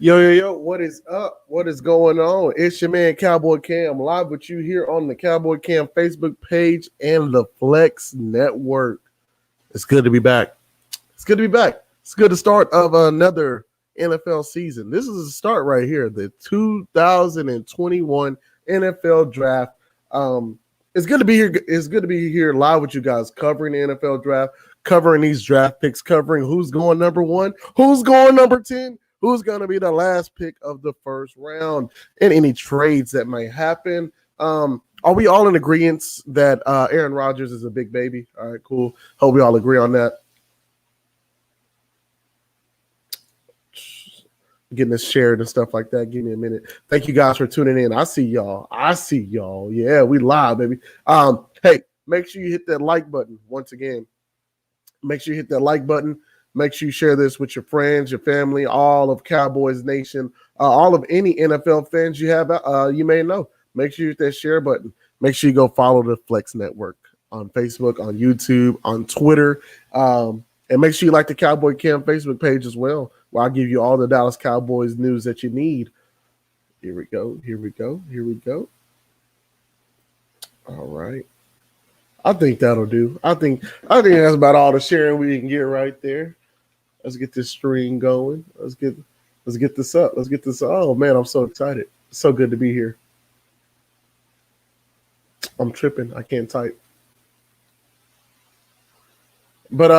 Yo, what is up? What is going on? It's your man Cowboy Cam live with you here on the Cowboy Cam Facebook page and the Flex Network. It's good to be back. It's good to be back. It's good to start of another NFL season. This is the start right here, the 2021 NFL Draft. It's good to be here. It's good to be here live with you guys, covering the NFL Draft, covering these draft picks, covering who's going number 1, who's going number 10. Who's going to be the last pick of the first round, and any trades that might happen. Are we all in agreement that Aaron Rodgers is a big baby? All right, cool. Hope we all agree on that. Getting this shared and stuff like that. Give me a minute. Thank you guys for tuning in. I see y'all. Yeah, we live, baby. Hey, make sure you hit that like button once again. Make sure you hit that like button. Make sure you share this with your friends, your family, all of Cowboys Nation, all of any NFL fans you have. You may know. Make sure you hit that share button. Make sure you go follow the Flex Network on Facebook, on YouTube, on Twitter, and make sure you like the Cowboy Cam Facebook page as well, where I'll give you all the Dallas Cowboys news that you need. Here we go. All right. I think that'll do. I think that's about all the sharing we can get right there. Let's get this stream going. Let's get this up. Oh man, I'm so excited. It's so good to be here. I'm tripping. I can't type. But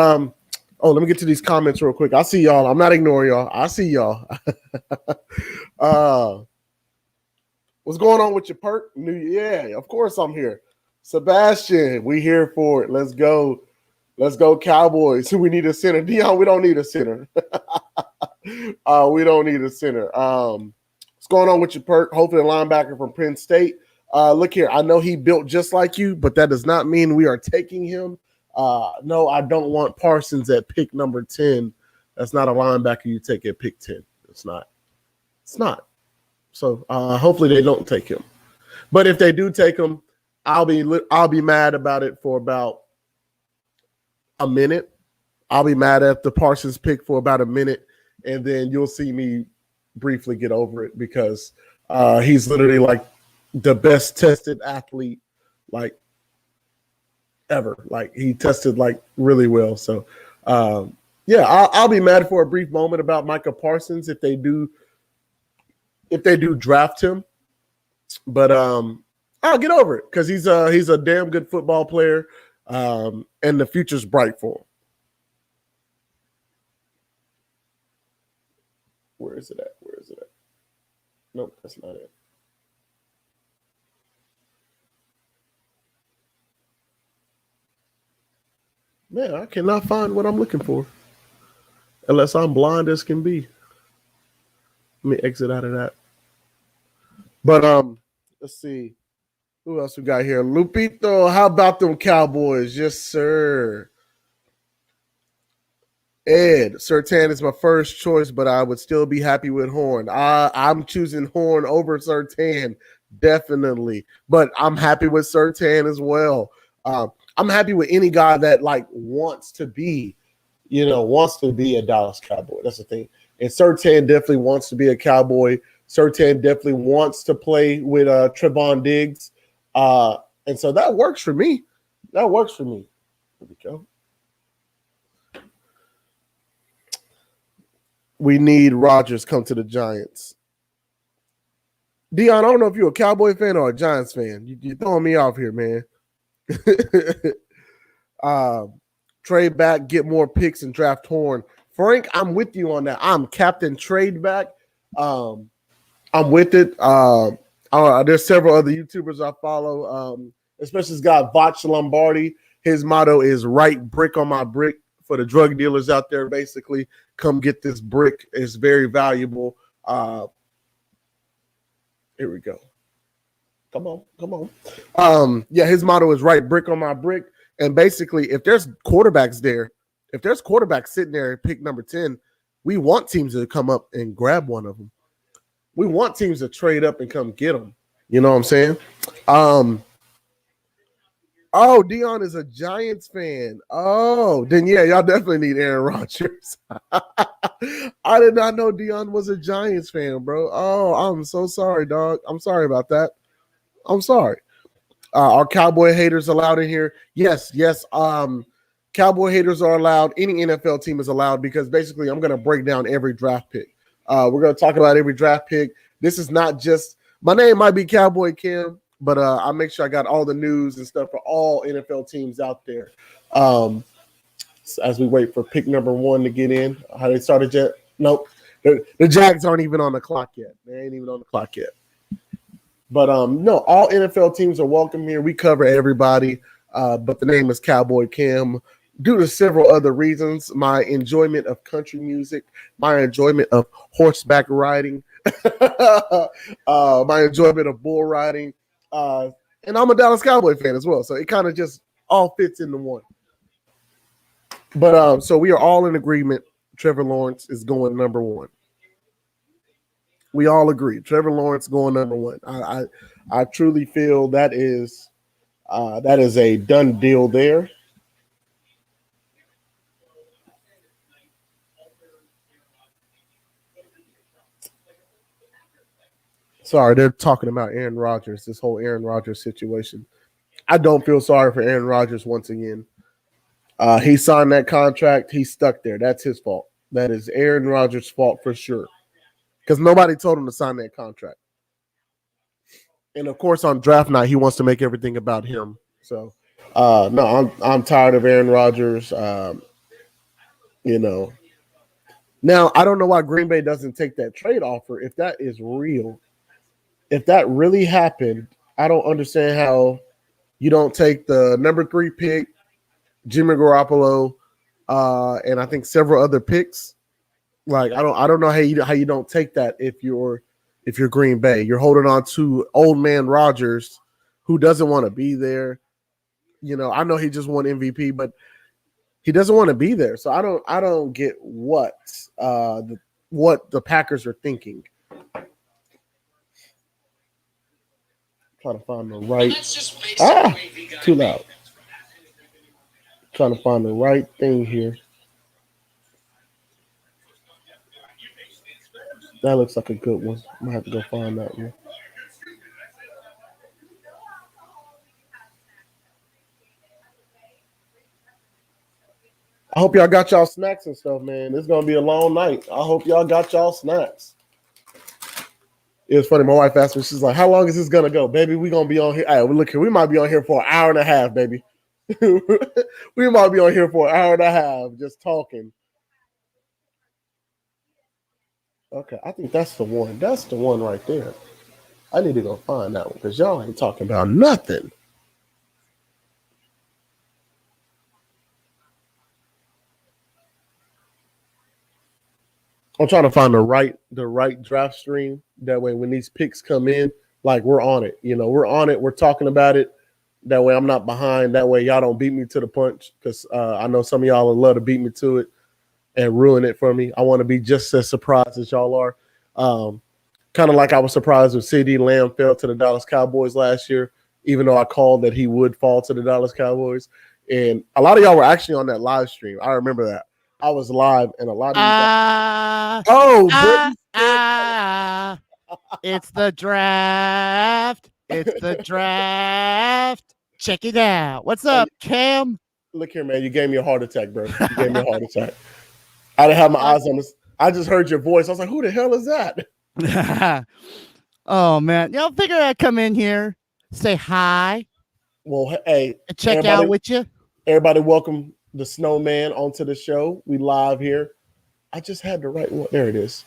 let me get to these comments real quick. I see y'all. I'm not ignoring y'all. I see y'all. What's going on with your perk? Yeah, of course I'm here. Sebastian, we here for it. Let's go. Let's go, Cowboys. We need a center. Dion, we don't need a center. We don't need a center. What's going on with your perk? Hopefully a linebacker from Penn State. Look here. I know he built just like you, but that does not mean we are taking him. No, I don't want Parsons at pick number 10. That's not a linebacker you take at pick 10. It's not. So hopefully they don't take him. But if they do take him, I'll be mad about it for about a minute. I'll be mad at the Parsons pick for about a minute, and then you'll see me briefly get over it because he's literally like the best tested athlete like ever. Like he tested like really well. So yeah, I'll be mad for a brief moment about Micah Parsons if they do draft him, but I'll get over it because he's a damn good football player. And the future's bright for him. Where is it at? Nope, that's not it. Man, I cannot find what I'm looking for. Unless I'm blind as can be. Let me exit out of that. But let's see. Who else we got here? Lupito, how about them Cowboys? Yes, sir. Ed, Surtain is my first choice, but I would still be happy with Horn. I'm choosing Horn over Surtain, definitely. But I'm happy with Surtain as well. I'm happy with any guy that like wants to be a Dallas Cowboy. That's the thing. And Surtain definitely wants to be a Cowboy. Surtain definitely wants to play with Trevon Diggs. And so that works for me. Here we go. We need Rodgers come to the Giants. Dion, I don't know if you're a Cowboy fan or a Giants fan. You're throwing me off here, man. Trade back, get more picks, and draft Horn. Frank, I'm with you on that. I'm captain trade back. I'm with it. There's several other YouTubers I follow, especially this guy, Vach Lombardi. His motto is right brick on my brick for the drug dealers out there, basically. Come get this brick. It's very valuable. Here we go. Come on. Yeah, his motto is right brick on my brick. And basically, if there's quarterbacks sitting there at pick number 10, we want teams to come up and grab one of them. We want teams to trade up and come get them. You know what I'm saying? Oh, Dion is a Giants fan. Oh, then yeah, y'all definitely need Aaron Rodgers. I did not know Dion was a Giants fan, bro. Oh, I'm so sorry, dog. I'm sorry about that. I'm sorry. Are Cowboy haters allowed in here? Yes, yes. Cowboy haters are allowed. Any NFL team is allowed because basically I'm going to break down every draft pick. We're going to talk about every draft pick. This is not just my name might be Cowboy Cam, but I'll make sure I got all the news and stuff for all NFL teams out there. As we wait for pick number 1 to get in, how they started yet? Nope. The Jags aren't even on the clock yet. They ain't even on the clock yet. But no, all NFL teams are welcome here. We cover everybody, but the name is Cowboy Cam. Due to several other reasons, my enjoyment of country music, my enjoyment of horseback riding, my enjoyment of bull riding, and I'm a Dallas Cowboy fan as well. So it kind of just all fits into one. But so we are all in agreement. Trevor Lawrence is going number 1. We all agree. Trevor Lawrence going number 1. I truly feel that is a done deal there. Sorry, they're talking about Aaron Rodgers, this whole Aaron Rodgers situation. I don't feel sorry for Aaron Rodgers once again. He signed that contract. He's stuck there. That's his fault. That is Aaron Rodgers' fault for sure. Because nobody told him to sign that contract. And of course, on draft night, he wants to make everything about him. So, no, I'm tired of Aaron Rodgers. You know, now I don't know why Green Bay doesn't take that trade offer if that is real. If that really happened, I don't understand how you don't take the number 3 pick, Jimmy Garoppolo, and I think several other picks. Like I don't know how you don't take that if you're Green Bay. You're holding on to old man Rodgers, who doesn't want to be there. You know, I know he just won MVP, but he doesn't want to be there. So I don't get what the Packers are thinking. Trying to find the right. Too loud. Trying to find the right thing here. That looks like a good one. I might have to go find that one. I hope y'all got y'all snacks and stuff, man. This is gonna be a long night. I hope y'all got y'all snacks. It was funny. My wife asked me, she's like, "How long is this gonna go, baby? We gonna be on here? Hey, look here. We might be on here for an hour and a half, baby. We might be on here for an hour and a half just talking." Okay, I think that's the one. That's the one right there. I need to go find that one because y'all ain't talking about nothing. I'm trying to find the right draft stream. That way, when these picks come in, like we're on it. You know, we're on it. We're talking about it. That way, I'm not behind. That way, y'all don't beat me to the punch because I know some of y'all would love to beat me to it and ruin it for me. I want to be just as surprised as y'all are. Kind of like I was surprised when CeeDee Lamb fell to the Dallas Cowboys last year, even though I called that he would fall to the Dallas Cowboys. And a lot of y'all were actually on that live stream. I remember that. I was live, and a lot of you it's the draft. It's the draft. Check it out. What's up, Cam? Look here, man. You gave me a heart attack, bro. You gave me a heart attack. I didn't have my eyes on this. I just heard your voice. I was like, who the hell is that? Oh, man. Y'all figure I'd come in here, say hi. Well, hey. Check out with you. Everybody welcome the snowman onto the show. We live here. I just had the right one. There it is.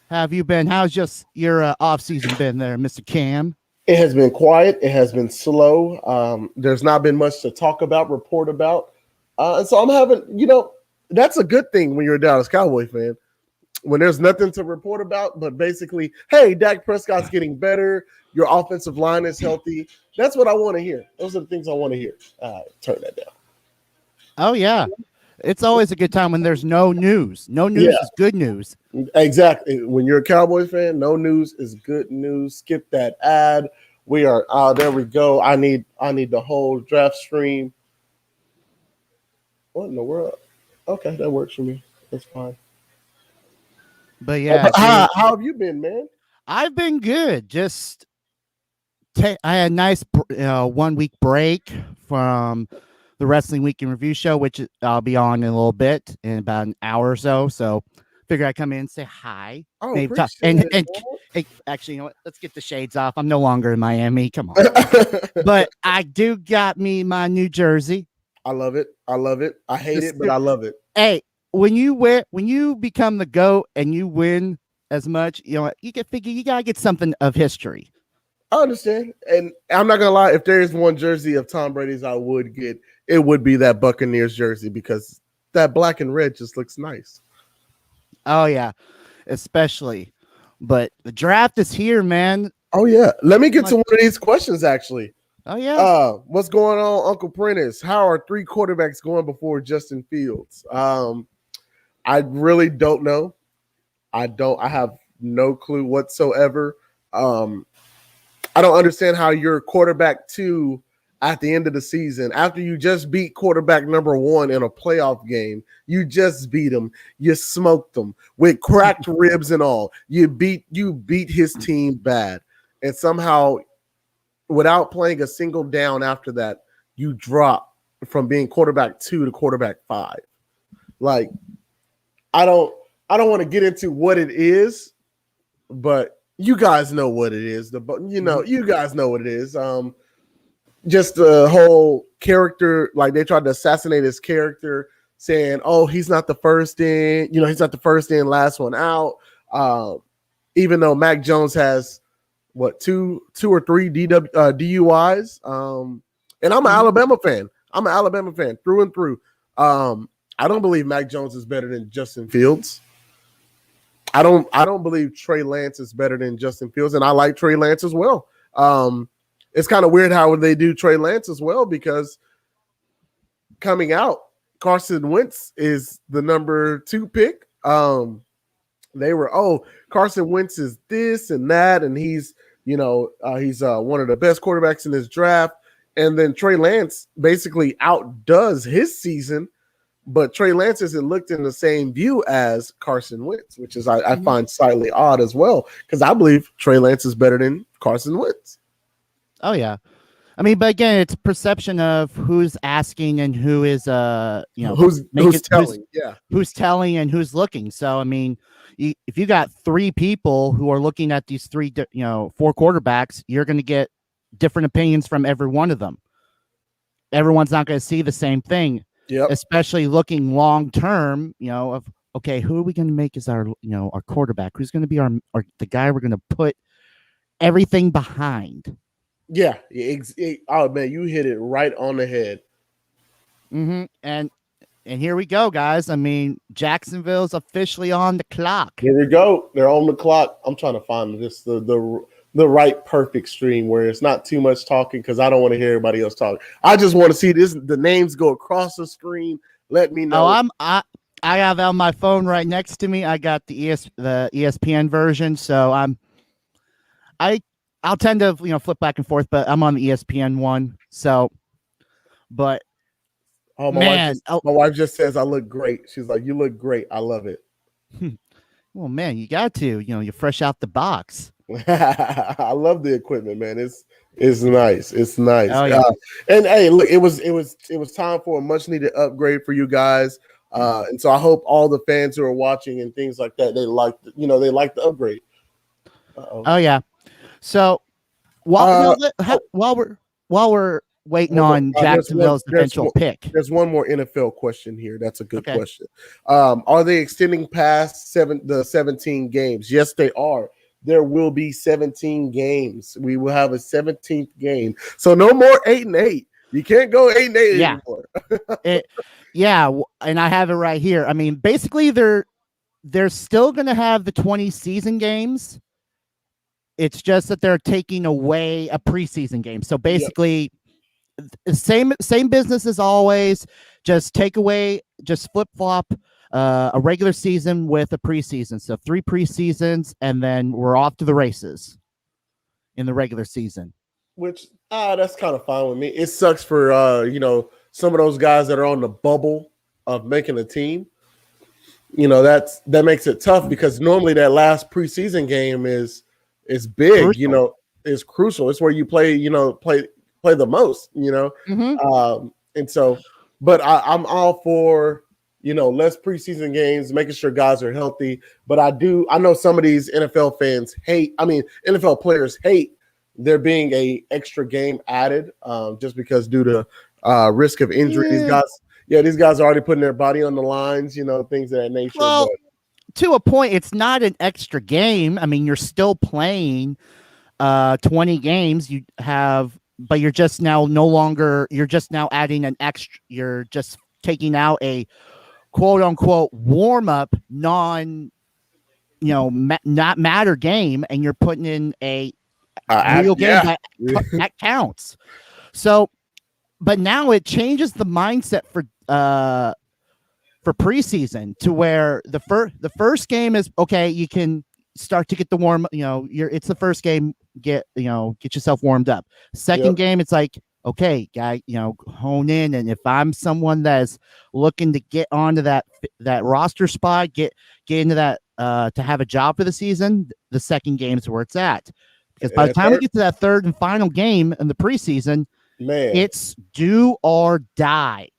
How have you been? How's just your off season been there, Mr. Cam? It has been quiet. It has been slow. There's not been much to talk about, report about. And so I'm having, that's a good thing when you're a Dallas Cowboy fan. When there's nothing to report about, but basically, hey, Dak Prescott's getting better. Your offensive line is healthy. That's what I want to hear. Those are the things I want to hear. Turn that down. Oh, yeah. It's always a good time when there's no news. No news is good news. Exactly. When you're a Cowboys fan, no news is good news. Skip that ad. We are. There we go. I need the whole draft stream. What in the world? Okay, that works for me. That's fine. But yeah, How, dude, how have you been, man? I've been good. Just I had a nice 1 week break from the Wrestling Week in Review show, which I'll be on in a little bit, in about an hour or so. So, figure I'd come in and say hi, Oh, maybe talk, appreciate it, actually, you know what? Let's get the shades off. I'm no longer in Miami. Come on, man. but I do got me my New Jersey. I love it. I love it. I hate Just it, but I love it. hey, when you become the GOAT and you win as much, you know, you can figure you gotta get something of history. I understand, and I'm not gonna lie. If there is one jersey of Tom Brady's, I would get it. Would be that Buccaneers jersey because that black and red just looks nice. Oh yeah, especially. But the draft is here, man. Oh yeah. Let me get to one of these questions. Actually, Oh yeah. what's going on, Uncle Prentice? How are three quarterbacks going before Justin Fields? I really don't know. I don't. I have no clue whatsoever. I don't understand how you're quarterback two at the end of the season after you just beat quarterback number one in a playoff game. You just beat him. You smoked them with cracked ribs and all. You beat his team bad, and somehow, without playing a single down after that, you drop from being quarterback two to quarterback five. Like, I don't want to get into what it is, but you guys know what it is. You guys know what it is. Just the whole character, like they tried to assassinate his character, saying, "Oh, he's not the first in. He's not the first in, last one out." Even though Mac Jones has two or three DUIs. And I'm an Alabama fan. I'm an Alabama fan through and through. I don't believe Mac Jones is better than Justin Fields. I don't believe Trey Lance is better than Justin Fields, and I like Trey Lance as well. It's kind of weird how they do Trey Lance as well because coming out, Carson Wentz is the number 2 pick. They were, Carson Wentz is this and that, and he's one of the best quarterbacks in this draft. And then Trey Lance basically outdoes his season. But Trey Lance isn't looked in the same view as Carson Wentz, which is I find slightly odd as well, because I believe Trey Lance is better than Carson Wentz. Oh yeah, I mean, but again, it's perception of who's asking and who is who's telling, who's telling and who's looking. So I mean, if you got 3 people who are looking at these 4 quarterbacks, you're going to get different opinions from every one of them. Everyone's not going to see the same thing. Yep. Especially looking long term, of okay, who are we going to make as our quarterback? Who's going to be our the guy we're going to put everything behind? Yeah. Oh man, you hit it right on the head. Mm-hmm. And here we go, guys. I mean, Jacksonville's officially on the clock. Here we go. They're on the clock. I'm trying to find this the right perfect stream where it's not too much talking because I don't want to hear everybody else talking. I just want to see the names go across the screen. Let me know. I have on my phone right next to me. I got the ESPN version, so I'll tend to flip back and forth, but I'm on the ESPN one. So, but my wife just says I look great. She's like, "You look great. I love it." Well, man, you got to you're fresh out the box. I love the equipment, man. It's nice. It's nice. Oh, yeah. And hey, look, it was time for a much needed upgrade for you guys. And so I hope all the fans who are watching and things like that, they like the upgrade. Uh-oh. Oh yeah. So while we're waiting on Jacksonville's eventual pick, there's one more NFL question here. That's a good question. Are they extending past the 17 games? Yes, they are. There will be 17 games. We will have a 17th game. So no more 8-8. You can't go 8-8 anymore. And I have it right here. I mean, basically they're still going to have the 20 season games. It's just that they're taking away a preseason game. So basically same business as always. Just flip-flop a regular season with a preseason. So 3 preseasons, and then we're off to the races in the regular season. which that's kind of fine with me. It sucks for some of those guys that are on the bubble of making a team. That makes it tough because normally that last preseason game is big. Crucial. Is crucial. It's where you play the most. And so, but I'm all for less preseason games, making sure guys are healthy. But I know some of these NFL fans hate. I mean, NFL players hate there being a extra game added, just because due to risk of injury. These guys are already putting their body on the lines, things of that nature. Well, to a point, it's not an extra game. I mean, you're still playing 20 games. You have, but you're just now you're just now adding an extra, you're just taking out a quote unquote warm up, not matter game, and you're putting in a real game that counts. So, but now it changes the mindset for preseason to where the first game is okay. You can start to get the warm. It's the first game. Get yourself warmed up. Second game, it's like, okay, guy, hone in. And if I'm someone that's looking to get onto that roster spot, get into that to have a job for the season, the second game is where it's at. Because by the time we get to that third and final game in the preseason, man, it's do or die.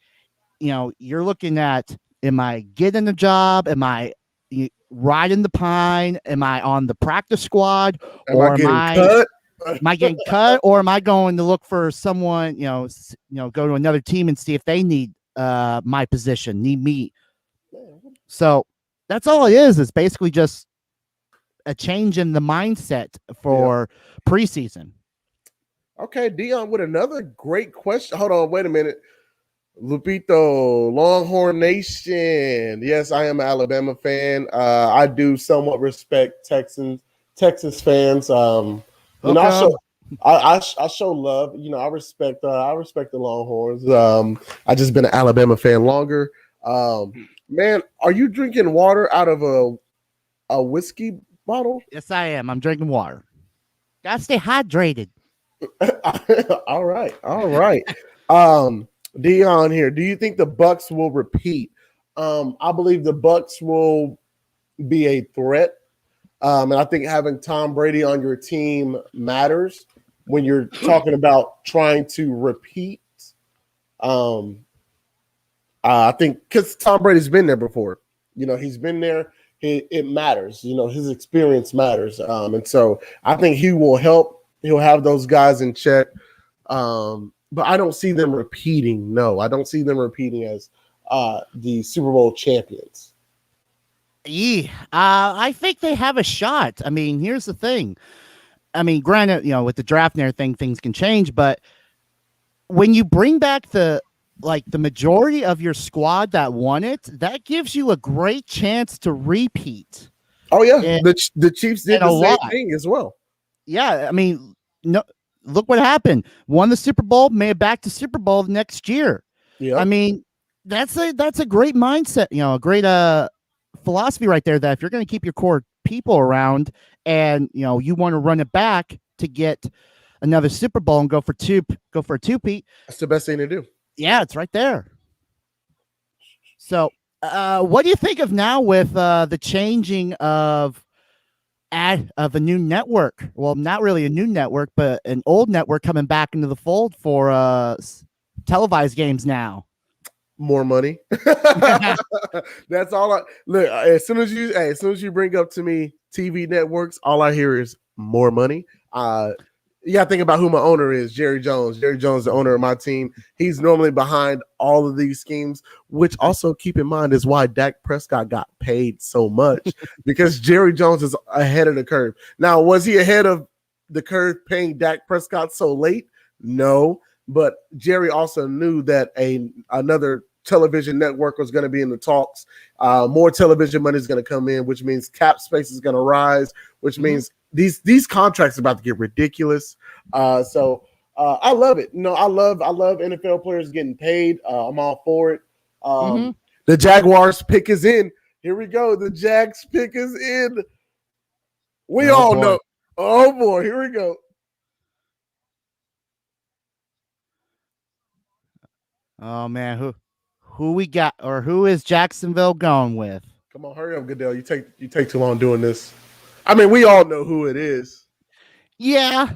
You're looking at, am I getting the job? Am I riding the pine? Am I on the practice squad? Or am I getting cut? Or am I going to look for someone, go to another team and see if they need my position, need me? So that's all it is basically just a change in the mindset for preseason. Okay, Dion with another great question. Hold on, wait a minute. Lupito, Longhorn Nation. Yes, I am an Alabama fan. I do somewhat respect Texas fans. I show love. I respect the Longhorns. I just been an Alabama fan longer. Man, are you drinking water out of a whiskey bottle? Yes, I am. I'm drinking water. Gotta stay hydrated. All right. Dion here. Do you think the Bucks will repeat? I believe the Bucks will be a threat. And I think having Tom Brady on your team matters when you're talking about trying to repeat. I think because Tom Brady's been there before. He's been there. It matters. His experience matters. And so I think he will help. He'll have those guys in check. But I don't see them repeating. No, I don't see them repeating as the Super Bowl champions. Yeah, I think they have a shot. I mean, here's the thing. I mean, granted, with the draft and everything, things can change. But when you bring back the majority of your squad that won it, that gives you a great chance to repeat. Oh yeah, the Chiefs did the same thing as well. Yeah, I mean, no. Look what happened. Won the Super Bowl, made back to Super Bowl next year. Yeah, I mean, that's a great mindset. A great philosophy right there. That if you're going to keep your core people around, and you want to run it back to get another Super Bowl and go for a two-peat, that's the best thing to do. Yeah, it's right there. So, what do you think of now with the changing of a new network? Well, not really a new network, but an old network coming back into the fold for televised games now. More money. That's all I look. As soon as you bring up to me TV networks, all I hear is more money. You got to think about who my owner is, Jerry Jones. Jerry Jones, the owner of my team. He's normally behind all of these schemes, which also keep in mind is why Dak Prescott got paid so much because Jerry Jones is ahead of the curve. Now, was he ahead of the curve paying Dak Prescott so late? No, but Jerry also knew that another television network was going to be in the talks. More television money is going to come in, which means cap space is going to rise, which means these contracts are about to get ridiculous. So I love it. I love NFL players getting paid. I'm all for it. The Jaguars pick is in. Here we go. The Jags pick is in. We all know. Oh boy, here we go. Oh man, who we got or who is Jacksonville going with? Come on, hurry up, Goodell. You take too long doing this. I mean, we all know who it is. Yeah,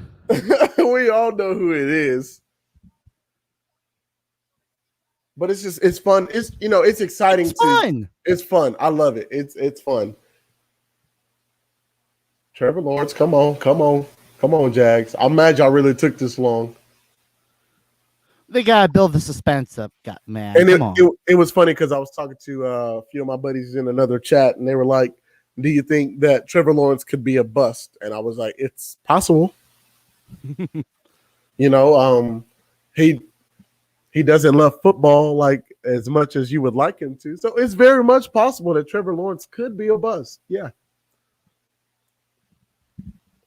We all know who it is. But it's fun. It's it's exciting to fun. it's fun. I love it. It's fun. Trevor Lawrence, come on, come on, come on, Jags. I'm mad y'all really took this long. They gotta build the suspense up, man. And Come on. it was funny because I was talking to a few of my buddies in another chat, and they were like, "Do you think that Trevor Lawrence could be a bust?" And I was like, "It's possible." You know, he he doesn't love football like as much as you would like him to, so it's very much possible that Trevor Lawrence could be a bust. Yeah.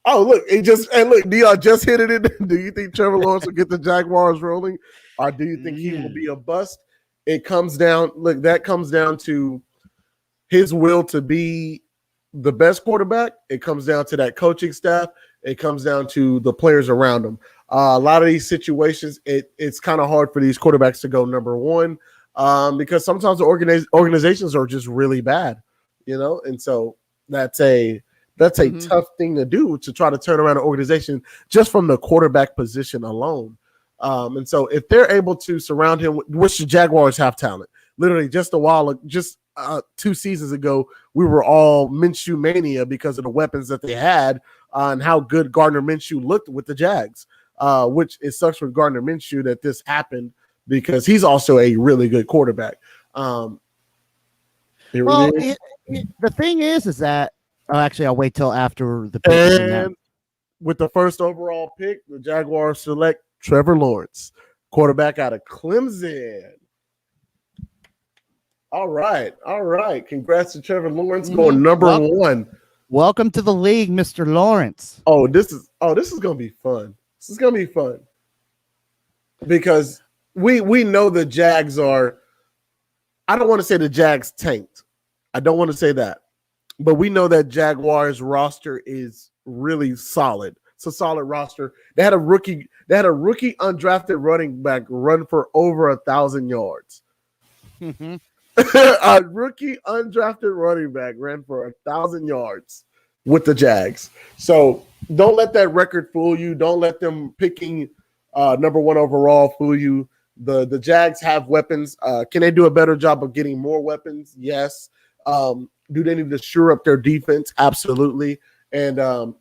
Oh, look, look, Dion just hit it in. Do you think Trevor Lawrence will get the Jaguars rolling? Or do you think he will be a bust? It comes down, look, that comes down to his will to be the best quarterback. It comes down to that coaching staff. It comes down to the players around him. A lot of these situations, it's kind of hard for these quarterbacks to go number one because sometimes the organizations are just really bad, and so that's a tough thing to do, to try to turn around an organization just from the quarterback position alone. And so if they're able to surround him, which the Jaguars have talent, literally just 2 seasons ago, we were all Minshew mania because of the weapons that they had and how good Gardner Minshew looked with the Jags, which it sucks with Gardner Minshew that this happened because he's also a really good quarterback. Well, the thing is that actually, I'll wait till after the pick. And with the first overall pick, the Jaguars select Trevor Lawrence, quarterback out of Clemson. All right. Congrats to Trevor Lawrence going number one. Welcome to the league, Mr. Lawrence. This is gonna be fun. This is gonna be fun because we know the Jags are. I don't want to say the Jags tanked. I don't want to say that. But we know that Jaguars roster is really solid. It's a solid roster. They had a rookie undrafted running back run for over 1,000 yards. Mm-hmm. A rookie undrafted running back ran for 1,000 yards with the Jags. So don't let that record fool you. Don't let them picking number one overall fool you. The Jags have weapons. Can they do a better job of getting more weapons? Yes. Do they need to shore up their defense? Absolutely. And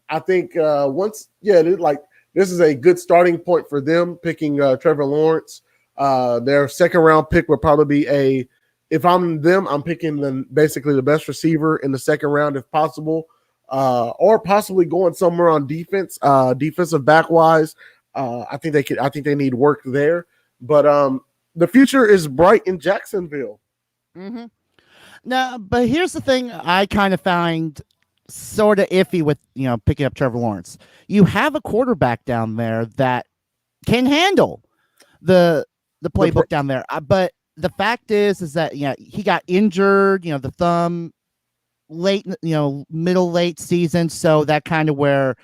I think this is a good starting point for them picking Trevor Lawrence. Their second round pick would probably be if I'm them, I'm picking basically the best receiver in the second round if possible, or possibly going somewhere on defense, defensive back wise. I think they need work there, but the future is bright in Jacksonville. Mm-hmm. Now, but here's the thing I kind of find sort of iffy with, picking up Trevor Lawrence. You have a quarterback down there that can handle the playbook down there. But the fact is that, he got injured, the thumb late, middle, late season. So that kind of where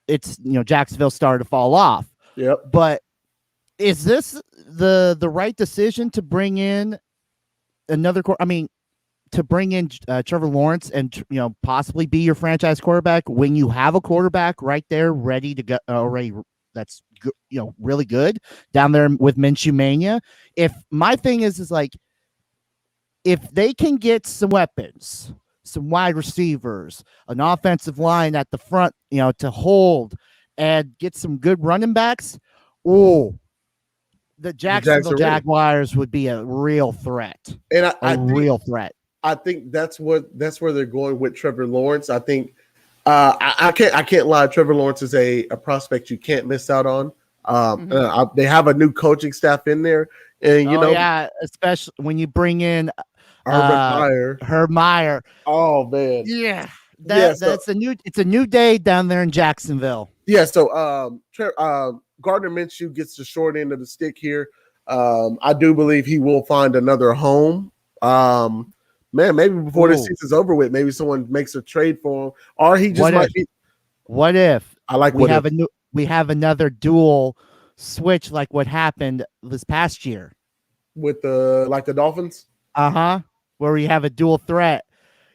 it's, Jacksonville started to fall off. Yep. But is this the right decision to bring in another to bring in Trevor Lawrence and possibly be your franchise quarterback when you have a quarterback right there ready to go already that's really good down there with Minshew mania? If my thing is like, if they can get some weapons, some wide receivers, an offensive line at the front, to hold and get some good running backs, the Jacksonville Jaguars would be a real threat. And a real threat. I think that's where they're going with Trevor Lawrence. I think I can't lie. Trevor Lawrence is a prospect you can't miss out on. They have a new coaching staff in there, and especially when you bring in Herb Meyer. Oh man, that's a new day down there in Jacksonville. Yeah, so Gardner Minshew gets the short end of the stick here. I do believe he will find another home. Maybe before this season's over with, maybe someone makes a trade for him, or he just might be. What if we have another dual switch like what happened this past year? with the like the Dolphins. Where you have a dual threat.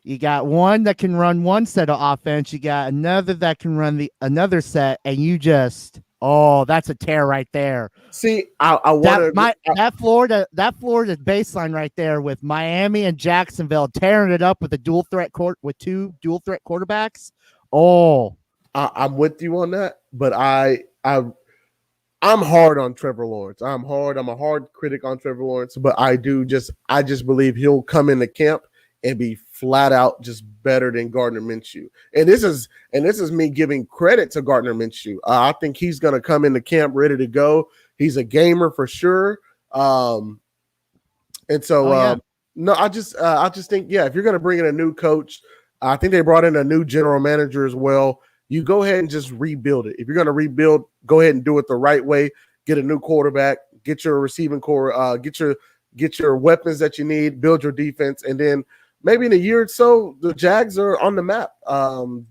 You got one that can run one set of offense. You got another that can run the another set, and you just that's a tear right there. See, I want to that Florida baseline right there with Miami and Jacksonville tearing it up with a dual threat court with two dual threat quarterbacks. I'm with you on that, but I'm hard on Trevor Lawrence. I'm a hard critic on Trevor Lawrence, but I just believe he'll come into camp and be flat out just better than Gardner Minshew. And this is me giving credit to Gardner Minshew. I think he's going to come into camp ready to go. He's a gamer for sure. And so no, I just think if you're going to bring in a new coach, I think they brought in a new general manager as well. You go ahead and just rebuild it. If you're going to rebuild, go ahead and do it the right way. Get a new quarterback, get your receiving core, get your weapons that you need, build your defense, and then maybe in a year or so, the Jags are on the map.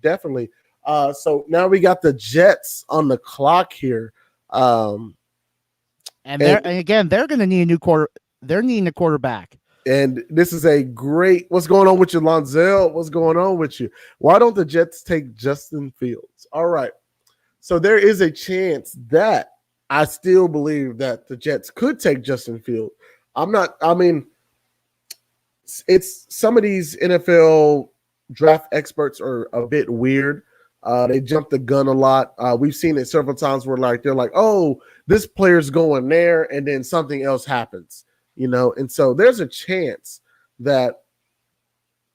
Definitely. So now we got the Jets on the clock here. And again, they're going to need a new quarter. They're needing a quarterback. And this is a great. What's going on with you, Lonzel? What's going on with you? Why don't the Jets take Justin Fields? All right. So there is a chance that I still believe that the Jets could take Justin Fields. It's some of these NFL draft experts are a bit weird. They jump the gun a lot. We've seen it several times where they're like, oh, this player's going there, and then something else happens. And so there's a chance that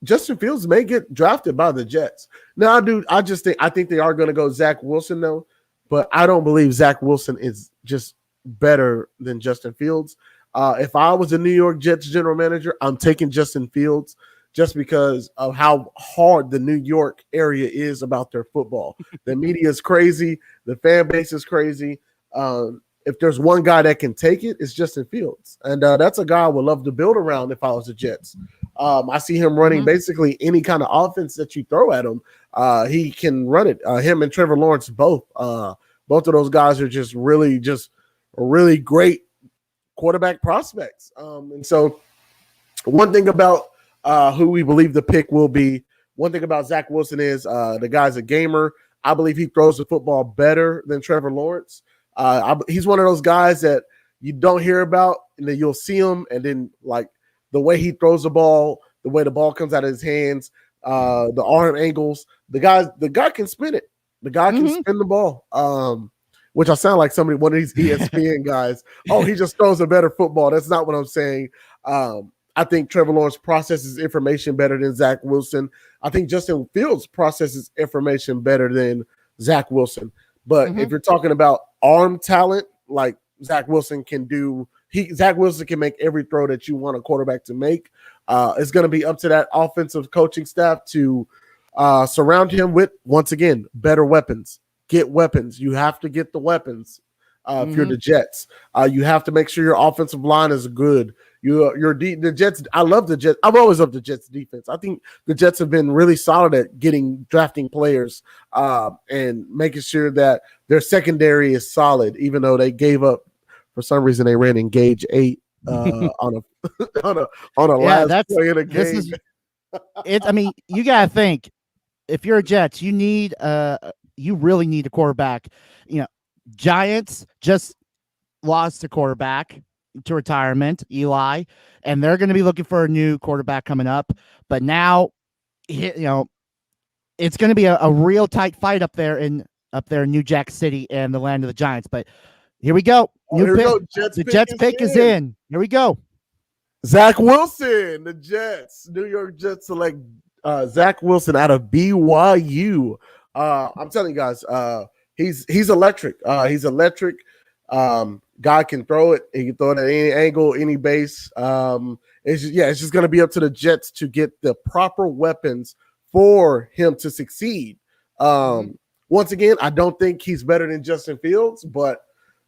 Justin Fields may get drafted by the Jets. Now, I think they are going to go Zach Wilson though, but I don't believe Zach Wilson is just better than Justin Fields. If I was a New York Jets general manager, I'm taking Justin Fields just because of how hard the New York area is about their football. The media is crazy. The fan base is crazy. If there's one guy that can take it, it's Justin Fields. And that's a guy I would love to build around if I was the Jets. I see him running basically any kind of offense that you throw at him. He can run it. Him and Trevor Lawrence both. Both of those guys are just really great quarterback prospects. And so one thing about who we believe the pick will be, one thing about Zach Wilson is the guy's a gamer. I believe he throws the football better than Trevor Lawrence. He's one of those guys that you don't hear about, and then you'll see him, and then like the way he throws the ball, the way the ball comes out of his hands, the arm angles, the guy can spin it. The guy can spin the ball. Which I sound like one of these ESPN guys. Oh, he just throws a better football. That's not what I'm saying. I think Trevor Lawrence processes information better than Zach Wilson. I think Justin Fields processes information better than Zach Wilson. But if you're talking about arm talent, like Zach Wilson can do, Zach Wilson can make every throw that you want a quarterback to make. It's going to be up to that offensive coaching staff to surround him with, once again, better weapons. Get weapons. You have to get the weapons. If you're the Jets, you have to make sure your offensive line is good. The Jets. I love the Jets. I've always loved the Jets defense. I think the Jets have been really solid at drafting players and making sure that their secondary is solid. Even though they gave up, for some reason, they ran Engage 8 on a last play in a game. You gotta think. If you're a Jets, you really need a quarterback. Giants just lost a quarterback to retirement, Eli, and they're going to be looking for a new quarterback coming up. But now, it's going to be a real tight fight up there in New Jack City and the land of the Giants. But here we go. The Jets pick is in. Here we go. Zach Wilson, the Jets, New York Jets select Zach Wilson out of BYU. I'm telling you guys, he's electric. He's electric. Guy can throw it. He can throw it at any angle, any base. It's just going to be up to the Jets to get the proper weapons for him to succeed. Once again, I don't think he's better than Justin Fields, but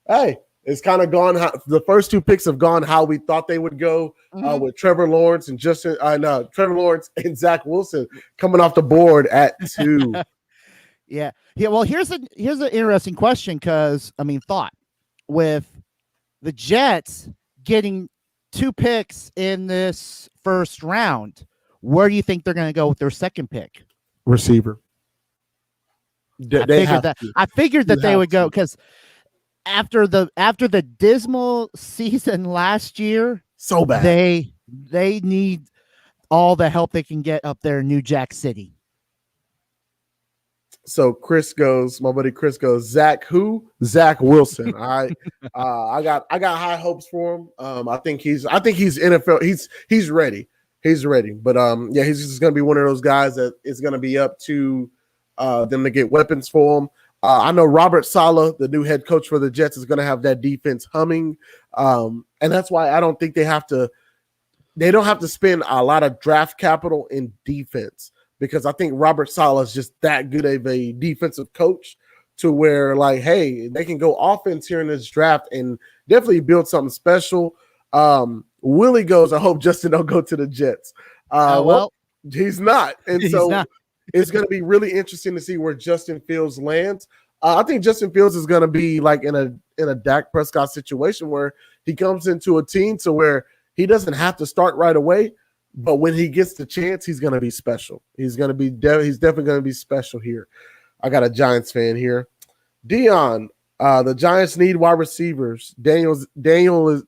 hey, it's kind of gone. The first two picks have gone how we thought they would go with Trevor Lawrence and Trevor Lawrence and Zach Wilson coming off the board at 2. Yeah. Well, here's an interesting question because thought with the Jets getting 2 picks in this first round. Where do you think they're going to go with their second pick? Receiver. They have to. I figured You that they have would go to. because after the dismal season last year, So bad. they need all the help they can get up there in New Jack City. So my buddy Chris goes, Zach Wilson. I got high hopes for him. I think he's NFL. He's ready. He's ready. But yeah, he's just gonna be one of those guys that is gonna be up to them to get weapons for him. I know Robert Saleh, the new head coach for the Jets, is gonna have that defense humming. And that's why I don't think they don't have to spend a lot of draft capital in defense. Because I think Robert Saleh is just that good of a defensive coach to where, like, hey, they can go offense here in this draft and definitely build something special. Willie goes, I hope Justin don't go to the Jets. Well, he's not. And so it's going to be really interesting to see where Justin Fields lands. I think Justin Fields is going to be like in a Dak Prescott situation where he comes into a team to where he doesn't have to start right away. But when he gets the chance, he's going to be special. He's definitely going to be special here. I got a Giants fan here. Dion, the Giants need wide receivers. Daniels is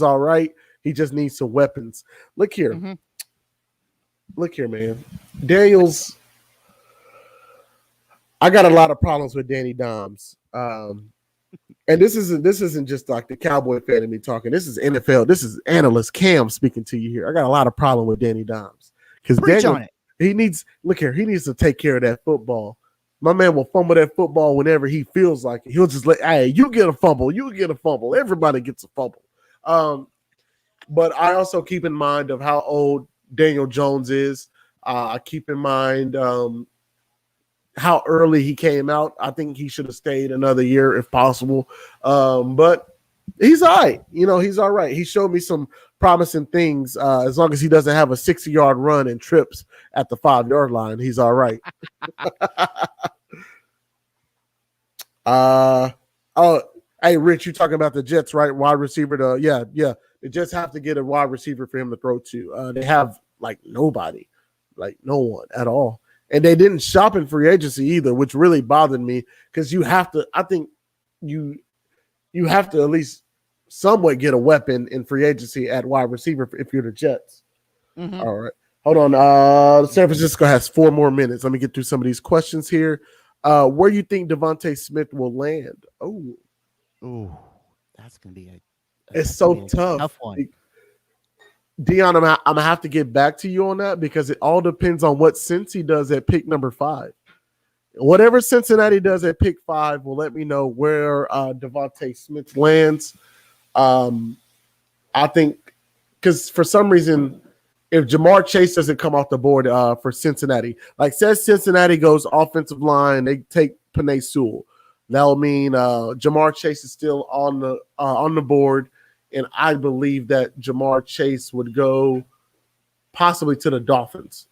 all right. He just needs some weapons. Look here. Mm-hmm. Look here, man. Daniels, I got a lot of problems with Danny Dimes. And this isn't just like the Cowboy fan of me talking. This is NFL. This is analyst Cam speaking to you here. I got a lot of problem with Danny Dimes because he needs to take care of that football. My man will fumble that football whenever he feels like it. He'll just hey, you get a fumble, Everybody gets a fumble. But I also keep in mind of how old Daniel Jones is. I keep in mind how early he came out. I think he should have stayed another year if possible. But he's all right. He's all right. He showed me some promising things. As long as he doesn't have a 60-yard run and trips at the 5-yard line, he's all right. Hey, Rich, you talking about the Jets, right? Wide receiver yeah. The Jets have to get a wide receiver for him to throw to. They have like nobody, like no one at all. And they didn't shop in free agency either, which really bothered me because I think you have to at least somewhat get a weapon in free agency at wide receiver if you're the Jets. Mm-hmm. All right. Hold on. San Francisco has 4 more minutes. Let me get through some of these questions here. Where you think Devontae Smith will land? Oh, that's going to be it's so tough one. Dion, I'm going to have to get back to you on that because it all depends on what Cincy does at pick number 5. Whatever Cincinnati does at pick 5 will let me know where Devontae Smith lands. I think because for some reason, if Jamar Chase doesn't come off the board for Cincinnati, like says Cincinnati goes offensive line, they take Penei Sewell. That'll mean Jamar Chase is still on the board. And I believe that Jamar Chase would go possibly to the Dolphins.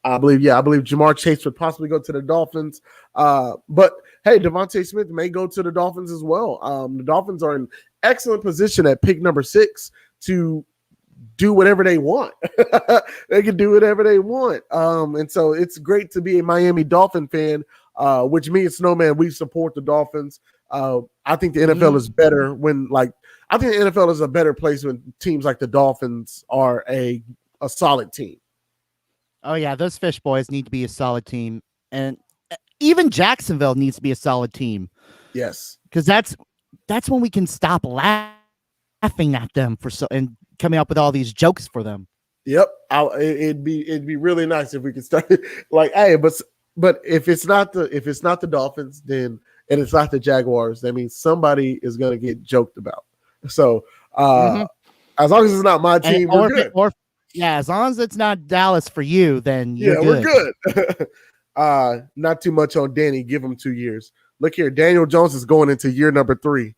I believe Jamar Chase would possibly go to the Dolphins. But hey, Devontae Smith may go to the Dolphins as well. The Dolphins are in excellent position at pick number 6 to do whatever they want. They can do whatever they want. And so it's great to be a Miami Dolphin fan, which means Snowman, we support the Dolphins. I think the NFL is better I think the NFL is a better place when teams like the Dolphins are a solid team. Oh yeah, those Fish Boys need to be a solid team, and even Jacksonville needs to be a solid team. Yes, because that's when we can stop laughing at them and coming up with all these jokes for them. Yep, it'd be really nice if we could start like, hey, but if it's not the Dolphins, then and it's not the Jaguars, that means somebody is going to get joked about. So as long as it's not my team, we're good. As long as it's not Dallas for you, then you're good. We're good. Not too much on Danny. Give him 2 years. Look here, Daniel Jones is going into year number 3.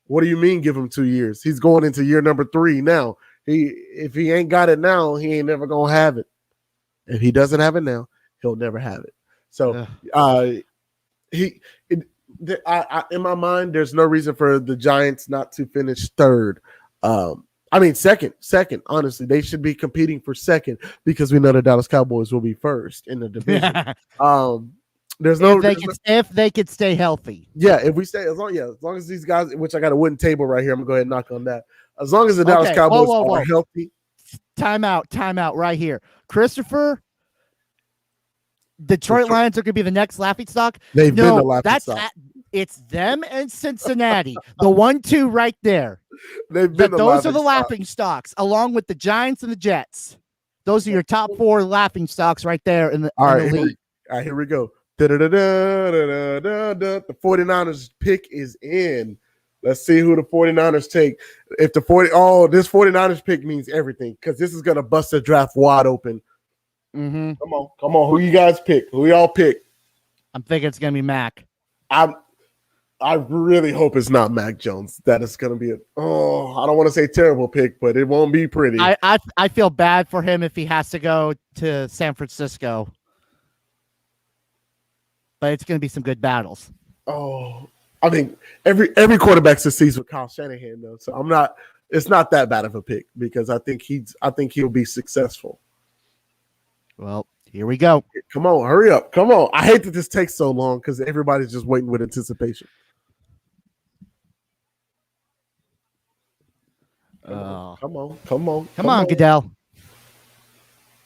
What do you mean give him 2 years? He's going into year number 3 now. If he ain't got it now, he ain't never gonna have it. If he doesn't have it now, he'll never have it. So In my mind, there's no reason for the Giants not to finish third. I mean, second. Honestly, they should be competing for second because we know the Dallas Cowboys will be first in the division. There's no if they could stay healthy. Yeah, if we stay as long as these guys, which I got a wooden table right here, I'm gonna go ahead and knock on that. As long as the Dallas Cowboys are healthy. Time out right here, Christopher. Detroit Lions are going to be the next laughingstock. They've been the laughingstock. It's them and Cincinnati, the 1-2 right there. Those are the laughingstocks, along with the Giants and the Jets. Those are your top 4 laughingstocks right there in the league. All right, here we go. The 49ers pick is in. Let's see who the 49ers take. If this 49ers pick means everything because this is going to bust the draft wide open. Mm-hmm. Come on. Who you guys pick? Who y'all pick? I'm thinking it's going to be Mac. I really hope it's not Mac Jones. That is going to be I don't want to say terrible pick, but it won't be pretty. I feel bad for him if he has to go to San Francisco. But it's going to be some good battles. I mean, every quarterback succeeds with Kyle Shanahan, though. So it's not that bad of a pick because I think he'll be successful. Well, here we go. Come on, hurry up. Come on. I hate that this takes so long because everybody's just waiting with anticipation. Come on, Goodell.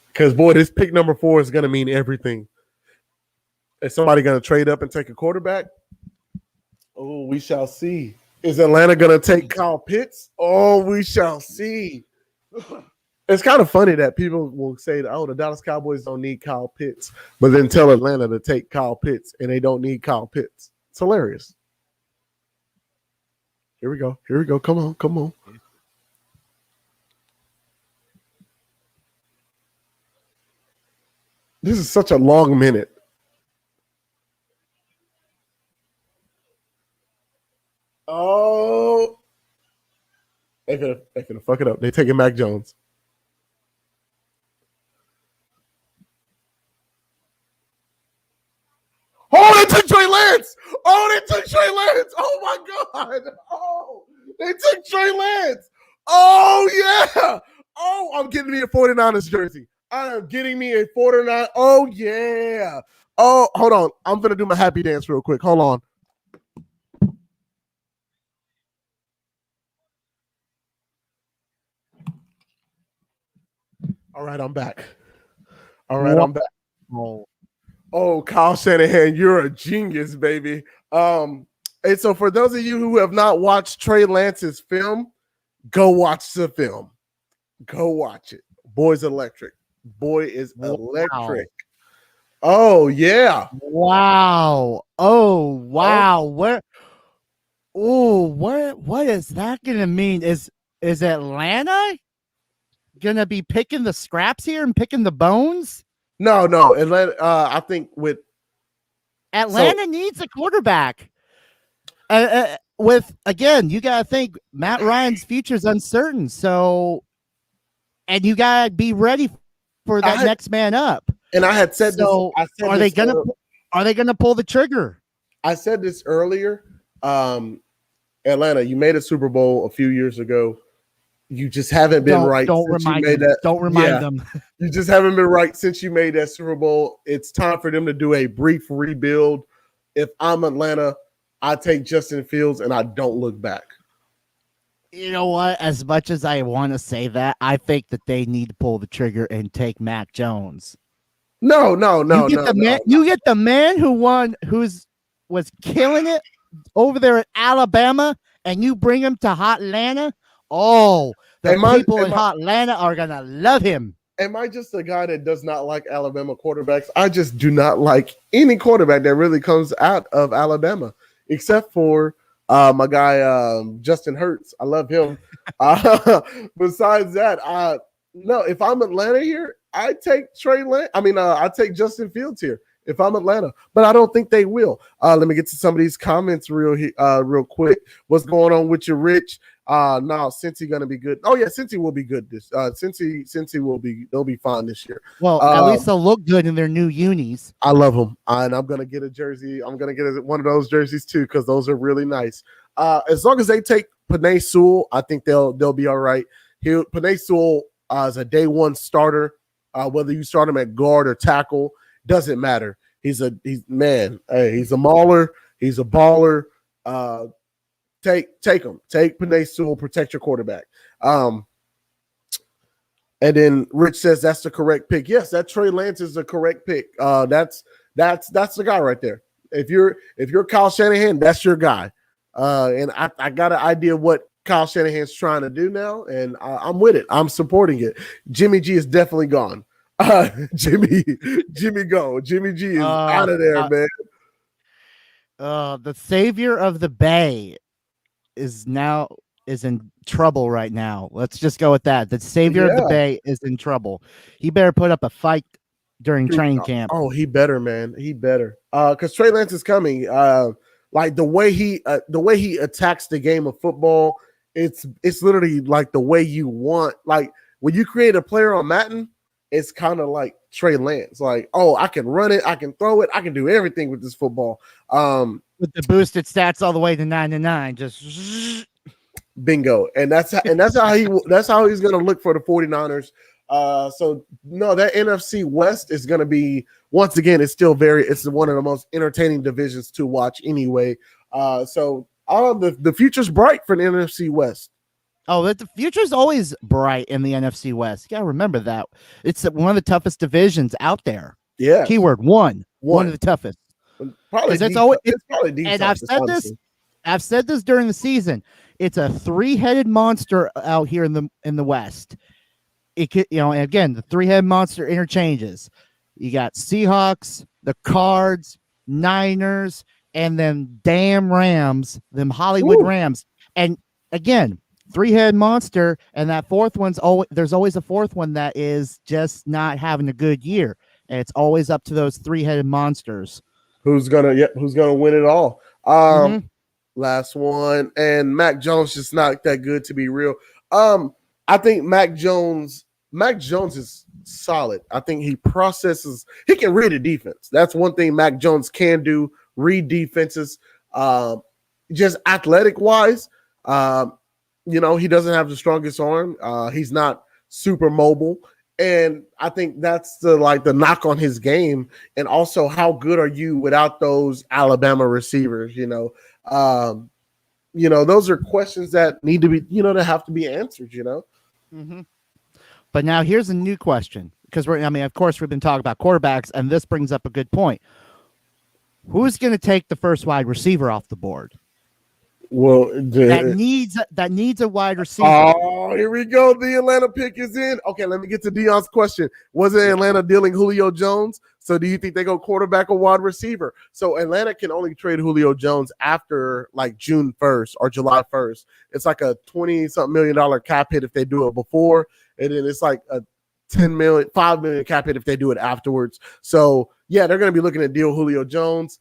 Because, boy, this pick number 4 is going to mean everything. Is somebody going to trade up and take a quarterback? Oh, we shall see. Is Atlanta going to take Kyle Pitts? Oh, we shall see. It's kind of funny that people will say, the Dallas Cowboys don't need Kyle Pitts, but then tell Atlanta to take Kyle Pitts, and they don't need Kyle Pitts. It's hilarious. Here we go. Come on. This is such a long minute. Oh, they gonna fuck it up. They taking Mac Jones. Oh, they took Trey Lance. Oh my God. Oh, they took Trey Lance. Oh yeah. Oh, I'm getting me a 49ers jersey. I am getting me a 49. Oh yeah. Oh, hold on. I'm gonna do my happy dance real quick. Hold on. All right, I'm back. I'm back. Oh, Kyle Shanahan, you're a genius, baby. And so for those of you who have not watched Trey Lance's film, go watch the film. Go watch it. Boy's electric. Boy is electric. Oh, yeah. Wow. Oh, wow. What is that going to mean? Is Atlanta going to be picking the scraps here and picking the bones? No. Atlanta, I think with Atlanta needs a quarterback. You got to think Matt Ryan's future is uncertain. So, and you got to be ready for that next man up. And I had said so this. Are they gonna pull the trigger? I said this earlier. Atlanta, you made a Super Bowl a few years ago. You just haven't been right. Don't remind them. You just haven't been right since you made that Super Bowl. It's time for them to do a brief rebuild. If I'm Atlanta, I take Justin Fields and I don't look back. You know what? As much as I want to say that, I think that they need to pull the trigger and take Mac Jones. No. You get the man who was killing it over there at Alabama, and you bring him to Hot Atlanta. Oh, people in Hot Atlanta are gonna love him. Am I just a guy that does not like Alabama quarterbacks? I just do not like any quarterback that really comes out of Alabama, except for my guy Justin Hurts. I love him. Besides that, no. If I'm Atlanta here, I take I take Justin Fields here. If I'm Atlanta, but I don't think they will. Let me get to some of these comments real quick. What's going on with you, Rich? No, Cincy gonna be good. Oh yeah, Cincy will be good. Cincy will be. They'll be fine this year. Well, at least they'll look good in their new unis. I love them, and I'm gonna get a jersey. I'm gonna get one of those jerseys too because those are really nice. As long as they take Panay Sewell, I think they'll be all right. Panay Sewell is a day one starter. Whether you start him at guard or tackle doesn't matter. He's man. Hey, he's a mauler. He's a baller. Take him. Take Panay Sewell. Protect your quarterback. And then Rich says that's the correct pick. Yes, that Trey Lance is the correct pick. That's the guy right there. If you're Kyle Shanahan, that's your guy. And I got an idea what Kyle Shanahan's trying to do now, and I'm with it. I'm supporting it. Jimmy G is definitely gone. Jimmy go. Jimmy G is out of there, man. The savior of the Bay is in trouble right now. Let's just go with that. The savior of the Bay is in trouble. He better put up a fight during training camp. Oh, he better, man. He better. Because Trey Lance is coming. Like the way he attacks the game of football, it's literally like the way you want. Like when you create a player on Madden, it's kind of like Trey Lance. Like, oh, I can run it, I can throw it, I can do everything with this football. With the boosted stats all the way to 9-9, just bingo. And that's how he's gonna look for the 49ers. So no, that NFC West is gonna be, once again, it's one of the most entertaining divisions to watch anyway. So the future's bright for the NFC West. Oh, the future's always bright in the NFC West. You gotta remember that. It's one of the toughest divisions out there. Yeah. Keyword one of the toughest. Probably it's probably the and I've said this during the season. It's a three-headed monster out here in the West. It could, and again, the three-headed monster interchanges. You got Seahawks, the Cards, Niners, and then damn Rams, them Hollywood Rams. And again, three-headed monster, and that fourth one's there's always a fourth one that is just not having a good year. And it's always up to those three-headed monsters. Who's gonna win it all? Last one, and Mac Jones just not that good to be real. I think Mac Jones is solid. I think he can read a defense. That's one thing Mac Jones can do, read defenses. Just athletic wise, he doesn't have the strongest arm. He's not super mobile. And I think that's the knock on his game. And also, how good are you without those Alabama receivers? Those are questions that need to be, that have to be answered. Mm-hmm. But now here's a new question, because of course, we've been talking about quarterbacks, and this brings up a good point. Who's going to take the first wide receiver off the board? Well, that needs a wide receiver. Oh, here we go. The Atlanta pick is in. Okay, let me get to Dion's question. Was it Atlanta dealing Julio Jones? So do you think they go quarterback or wide receiver? So Atlanta can only trade Julio Jones after like June 1st or July 1st. It's like a $20-something million cap hit if they do it before. And then it's like a $5 million cap hit if they do it afterwards. So yeah, they're going to be looking at deal Julio Jones.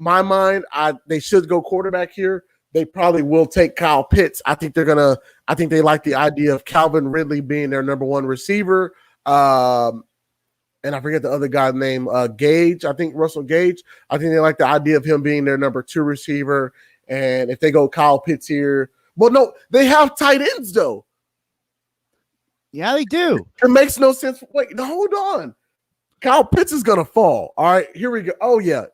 My mind, they should go quarterback here. They probably will take Kyle Pitts. I think they like the idea of Calvin Ridley being their number one receiver. And I forget the other guy's name, Gage. I think Russell Gage. I think they like the idea of him being their number two receiver. And if they go Kyle Pitts here, well, no, they have tight ends though. Yeah, they do. It makes no sense. Wait, hold on. Kyle Pitts is gonna fall. All right, here we go. Oh yeah.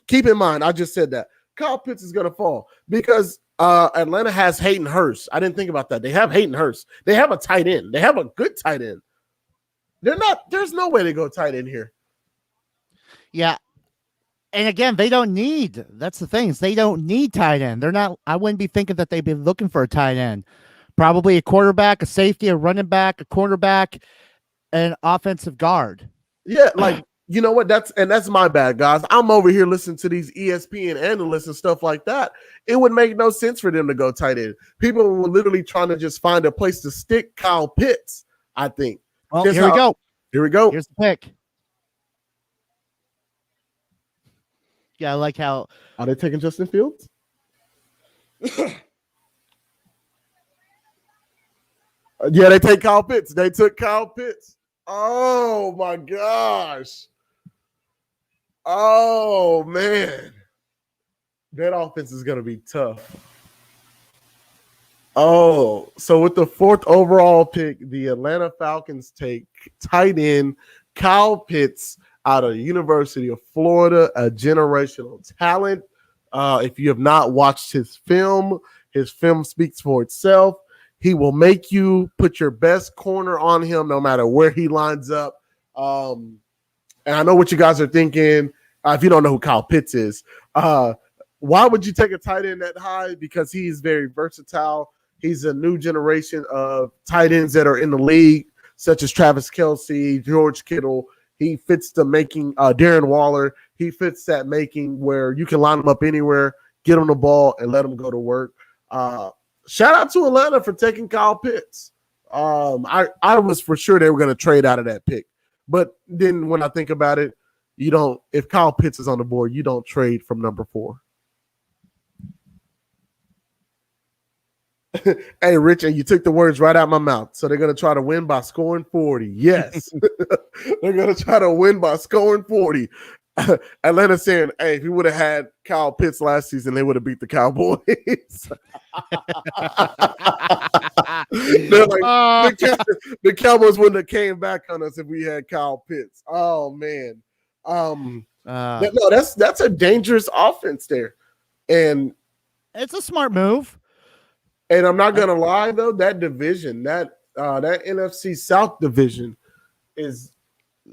Keep in mind, I just said that Kyle Pitts is going to fall because Atlanta has Hayden Hurst. I didn't think about that. They have Hayden Hurst. They have a tight end. They have a good tight end. There's no way to go tight end here. Yeah. And again, that's the thing. They don't need tight end. I wouldn't be thinking that they'd be looking for a tight end. Probably a quarterback, a safety, a running back, a cornerback, and an offensive guard. Yeah, like, you know what? That's my bad, guys. I'm over here listening to these ESPN analysts and stuff like that. It would make no sense for them to go tight end. People were literally trying to just find a place to stick Kyle Pitts, I think. Well, here we go. Here we go. Here's the pick. Yeah, I like how. Are they taking Justin Fields? Yeah, they take Kyle Pitts. They took Kyle Pitts. Oh my gosh. Oh man. That offense is gonna be tough. Oh, so with the fourth overall pick, the Atlanta Falcons take tight end Kyle Pitts out of the University of Florida, a generational talent. If you have not watched his film speaks for itself. He will make you put your best corner on him no matter where he lines up. And I know what you guys are thinking. If you don't know who Kyle Pitts is, why would you take a tight end that high? Because he's very versatile. He's a new generation of tight ends that are in the league, such as Travis Kelce, George Kittle. He fits the making, Darren Waller. He fits that making where you can line him up anywhere, get him the ball, and let him go to work. Shout out to Atlanta for taking Kyle Pitts. I was for sure they were going to trade out of that pick. But then when I think about it, you don't. If Kyle Pitts is on the board, you don't trade from number 4. Hey, Rich, and you took the words right out of my mouth. So they're going to try to win by scoring 40. Yes. They're going to try to win by scoring 40. Atlanta saying, hey, if you would have had Kyle Pitts last season, they would have beat the Cowboys. They're like, the Cowboys wouldn't have came back on us if we had Kyle Pitts. Oh, man. That's a dangerous offense there. And it's a smart move. And I'm not gonna lie though, that division, that NFC South division is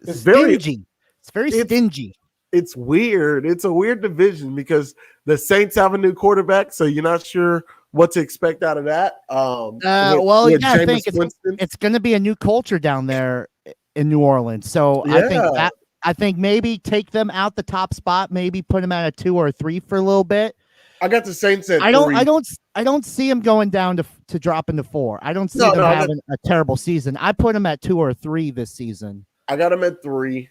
stingy. It's very stingy. It's weird. It's a weird division because the Saints have a new quarterback, so you're not sure what to expect out of that. I think it's going to be a new culture down there in New Orleans. So I think maybe take them out the top spot, maybe put them at a 2 or a 3 for a little bit. I got the Saints at 3. I don't see him going down to drop into 4. I don't see them having a terrible season. I put him at 2 or 3 this season. I got him at 3.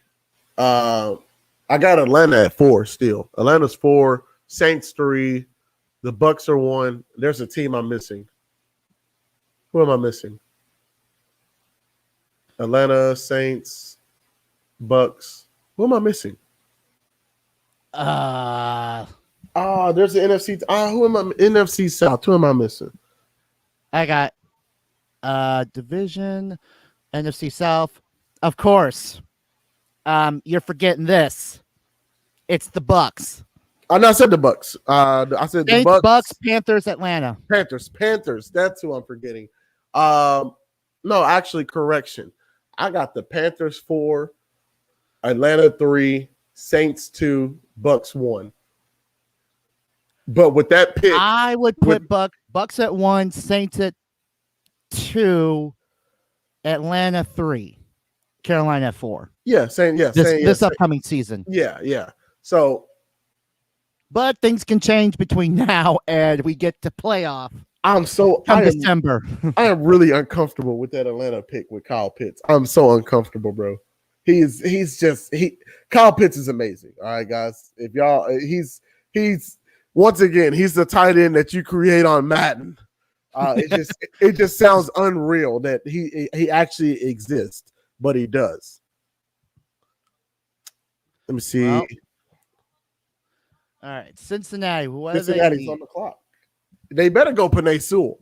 I got Atlanta at 4 still. Atlanta's 4, Saints 3, the Bucks are 1. There's a team I'm missing. Who am I missing? Atlanta, Saints, Bucks. Who am I missing? There's the NFC. Who am I? NFC South. Who am I missing? I got division, NFC South. Of course. You're forgetting this. It's the Bucks. I said the Bucks. I said the Bucks, Panthers, Atlanta. Panthers. That's who I'm forgetting. No, actually, correction. I got the Panthers 4, Atlanta 3, Saints 2, Bucks 1. But with that pick, I would put Bucks at 1, Saints at 2, Atlanta 3, Carolina at 4. Yeah, this upcoming season. Yeah. So, but things can change between now and we get to playoff. December. I am really uncomfortable with that Atlanta pick with Kyle Pitts. I'm so uncomfortable, bro. Kyle Pitts is amazing. All right, guys. If y'all, he's once again, he's the tight end that you create on Madden. It just sounds unreal that he actually exists, but he does. Let me see. Well, all right, Cincinnati's on the clock. They better go Penei Sewell.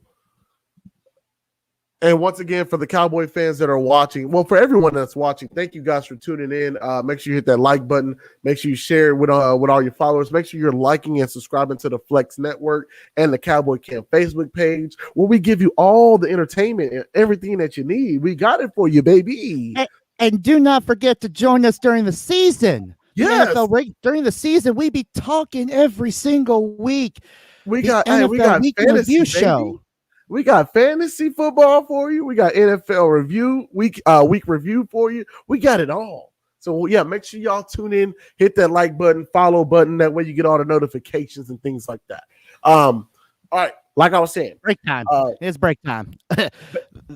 And once again, for the Cowboy fans that are watching, well, for everyone that's watching, thank you guys for tuning in. Make sure you hit that like button. Make sure you share it with all your followers. Make sure you're liking and subscribing to the Flex Network and the Cowboy Cam Facebook page, where we give you all the entertainment and everything that you need. We got it for you, baby. And do not forget to join us during the season. Yes. During the season, we be talking every single week. We got fantasy show. We got fantasy football for you. We got NFL review, week review for you. We got it all. So yeah, make sure y'all tune in, hit that like button, follow button. That way you get all the notifications and things like that. All right, like I was saying, break time. It's break time.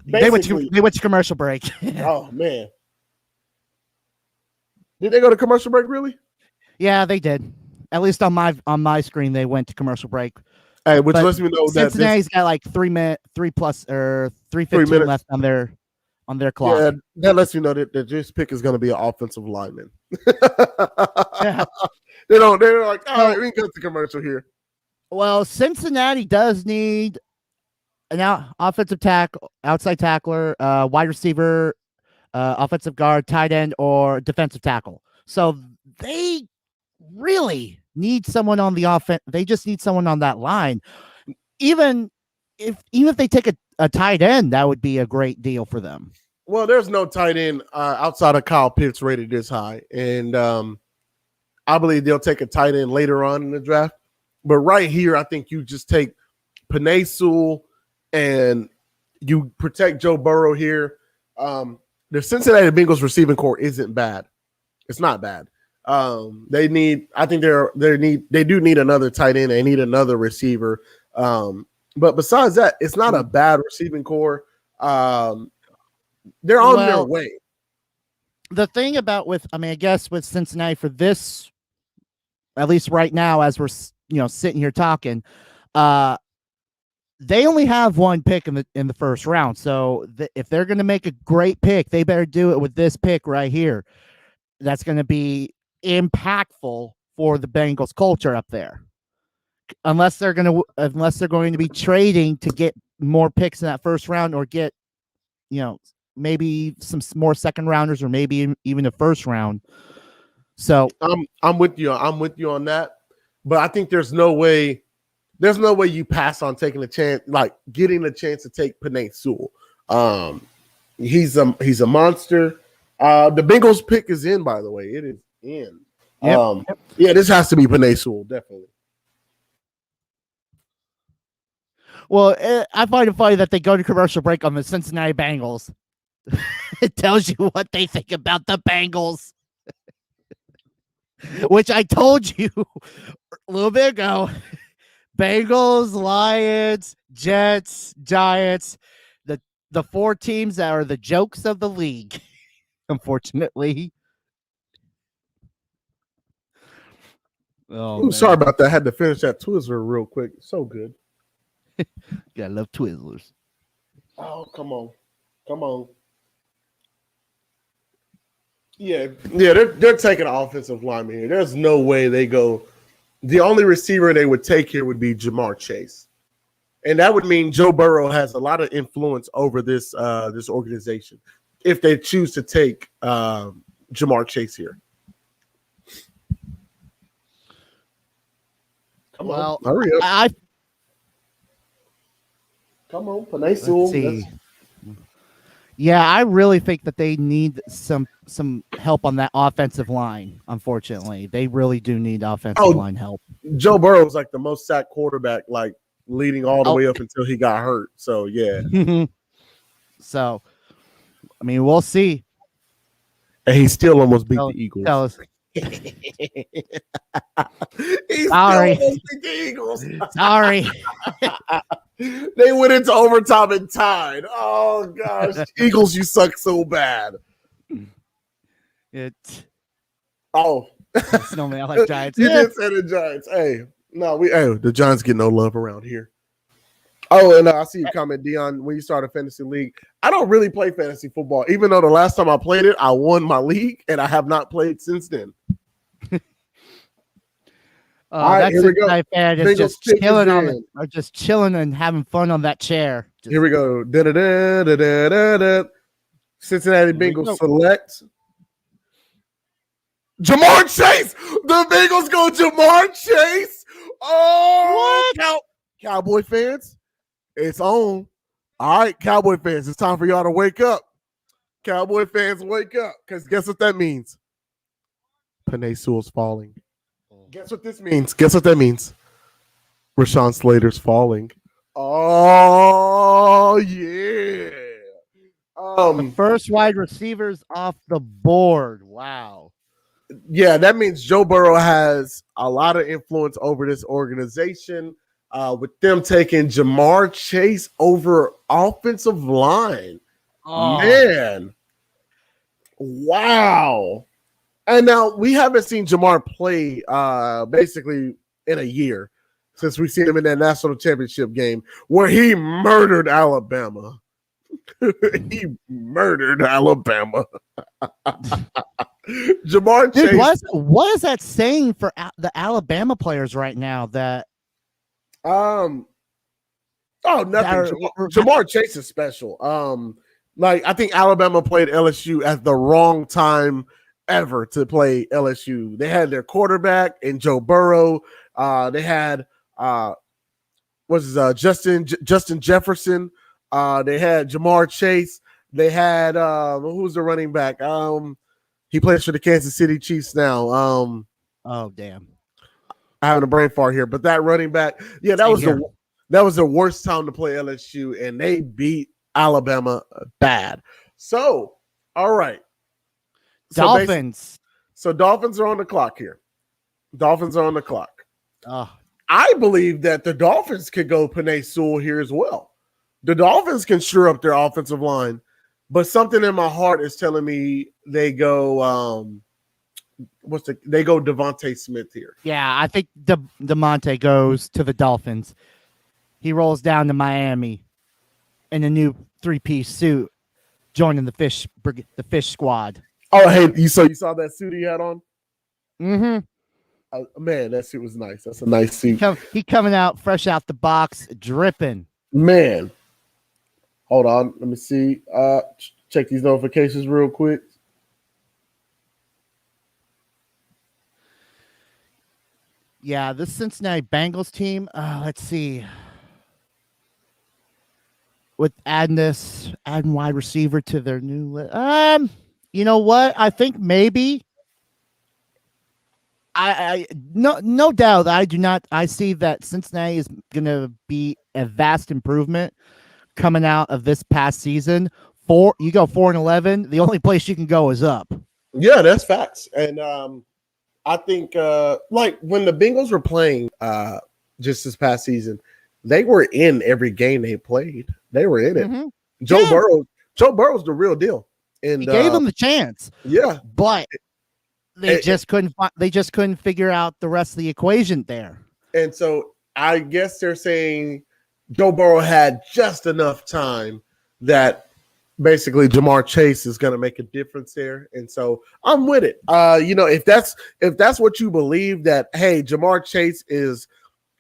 They went to commercial break. Oh man, did they go to commercial break? Really? Yeah, they did. At least on my screen, they went to commercial break. Hey, which But lets me know that Cincinnati's got like 3 3 15 minutes. left on their clock. Yeah, that lets me know that this pick is going to be an offensive lineman. Yeah. They're like, all right, So, we can cut the commercial here. well, Cincinnati does need an offensive tackle, outside tackler, wide receiver, offensive guard, tight end, or defensive tackle. So they really need someone on the offense. They just need someone on that line. Even if they take a tight end, that would be a great deal for them. Well, there's no tight end outside of Kyle Pitts rated this high, and I believe they'll take a tight end later on in the draft. But right here, I think you just take Penei Sewell and you protect Joe Burrow here. The Cincinnati Bengals receiving core isn't bad. It's not bad. They need. I think they do need another tight end. They need another receiver. But besides that, it's not a bad receiving core. They're on their way. The thing about I guess with Cincinnati for this, at least right now, as we're sitting here talking, they only have one pick in the first round. So if they're going to make a great pick, they better do it with this pick right here. That's going to be impactful for the Bengals culture up there. Unless they're going to be trading to get more picks in that first round, or get maybe some more second rounders, or maybe even a first round. So I'm with you. I'm with you on that. But I think there's no way you pass on taking a chance, like getting a chance to take Penei Sewell. He's a monster. The Bengals pick is in, by the way. It is in. Yep. Yeah, this has to be Penei Sewell, definitely. Well, I find it funny that they go to commercial break on the Cincinnati Bengals. It tells you what they think about the Bengals, which I told you a little bit ago. Bengals, Lions, Jets, Giants, the four teams that are the jokes of the league, unfortunately. Oh, sorry about that. I had to finish that Twizzler real quick. So good. Yeah, I love Twizzlers. Oh, come on. Yeah, they're taking an offensive lineman here. There's no way they go. The only receiver they would take here would be Jamar Chase, and that would mean Joe Burrow has a lot of influence over this organization if they choose to take Jamar Chase here. Come on, hurry up! Come on, Penei Sewell. Yeah, I really think that they need some help on that offensive line. Unfortunately, they really do need offensive line help. Joe Burrow was like the most sacked quarterback, like leading all the way up until he got hurt. So yeah. So, I mean, we'll see. And he still almost beat the Eagles. Tell us. He almost beat the Eagles. Sorry. They went into overtime and tied. Oh gosh, Eagles, you suck so bad. Snowman, I like Giants. You did say the Giants. Hey, no, the Giants get no love around here. Oh, and I see you comment, Dion, when you start a fantasy league. I don't really play fantasy football, even though the last time I played it, I won my league, and I have not played since then. That's a guy fan is just chilling and having fun on that chair. Here we go. Cincinnati Bengals select Jamar Chase. The Bengals go Jamar Chase. Oh, what? Cowboy fans, it's on. All right, Cowboy fans, it's time for y'all to wake up. Cowboy fans, wake up, because guess what that means? Penei Sewell's falling. Guess what this means? Guess what that means? Rashawn Slater's falling. Oh, yeah. The first wide receivers off the board. Wow. Yeah, that means Joe Burrow has a lot of influence over this organization, with them taking Jamar Chase over offensive line. Oh. Man. Wow. And now we haven't seen Jamar play basically in a year. since we've seen him in that national championship game where he murdered Alabama. He murdered Alabama. Jamar Dude, Chase. what is that saying for the Alabama players right now? That Oh, nothing. Are, Jamar Chase is special. Like I think Alabama played LSU at the wrong time ever to play LSU. They had their quarterback in Joe Burrow. They had Justin Jefferson. They had Jamar Chase. They had who's the running back? He plays for the Kansas City Chiefs now. Oh damn. I having a brain fart here, but that running back, yeah, that was the worst time to play LSU, and they beat Alabama bad. So, all right, Dolphins. So Dolphins are on the clock here. Dolphins are on the clock. Oh. I believe that the Dolphins could go Penei Sewell here as well. The Dolphins can sure up their offensive line, but something in my heart is telling me they go. They go Devontae Smith here. Yeah, I think DeMonte goes to the Dolphins. He rolls down to Miami in a new 3-piece suit, joining the fish squad. Oh, hey, you saw that suit he had on? Mm-hmm. Man, that suit was nice. That's a nice suit. He coming out fresh out the box, dripping. Man, hold on. Let me see. Check these notifications real quick. Yeah, this Cincinnati Bengals team, let's see. With adding wide receiver to their new list. You know what? I think maybe no doubt I see that Cincinnati is gonna be a vast improvement coming out of this past season. You go 4-11, the only place you can go is up. Yeah, that's facts. And I think like when the Bengals were playing just this past season, they were in every game they played. They were in it. Mm-hmm. Joe Burrow's the real deal. And he gave them the chance. Yeah. But they just couldn't figure out the rest of the equation there. And so I guess they're saying Joe Burrow had just enough time that basically Jamar Chase is going to make a difference there. And so I'm with it. If that's what you believe, that, hey, Jamar Chase is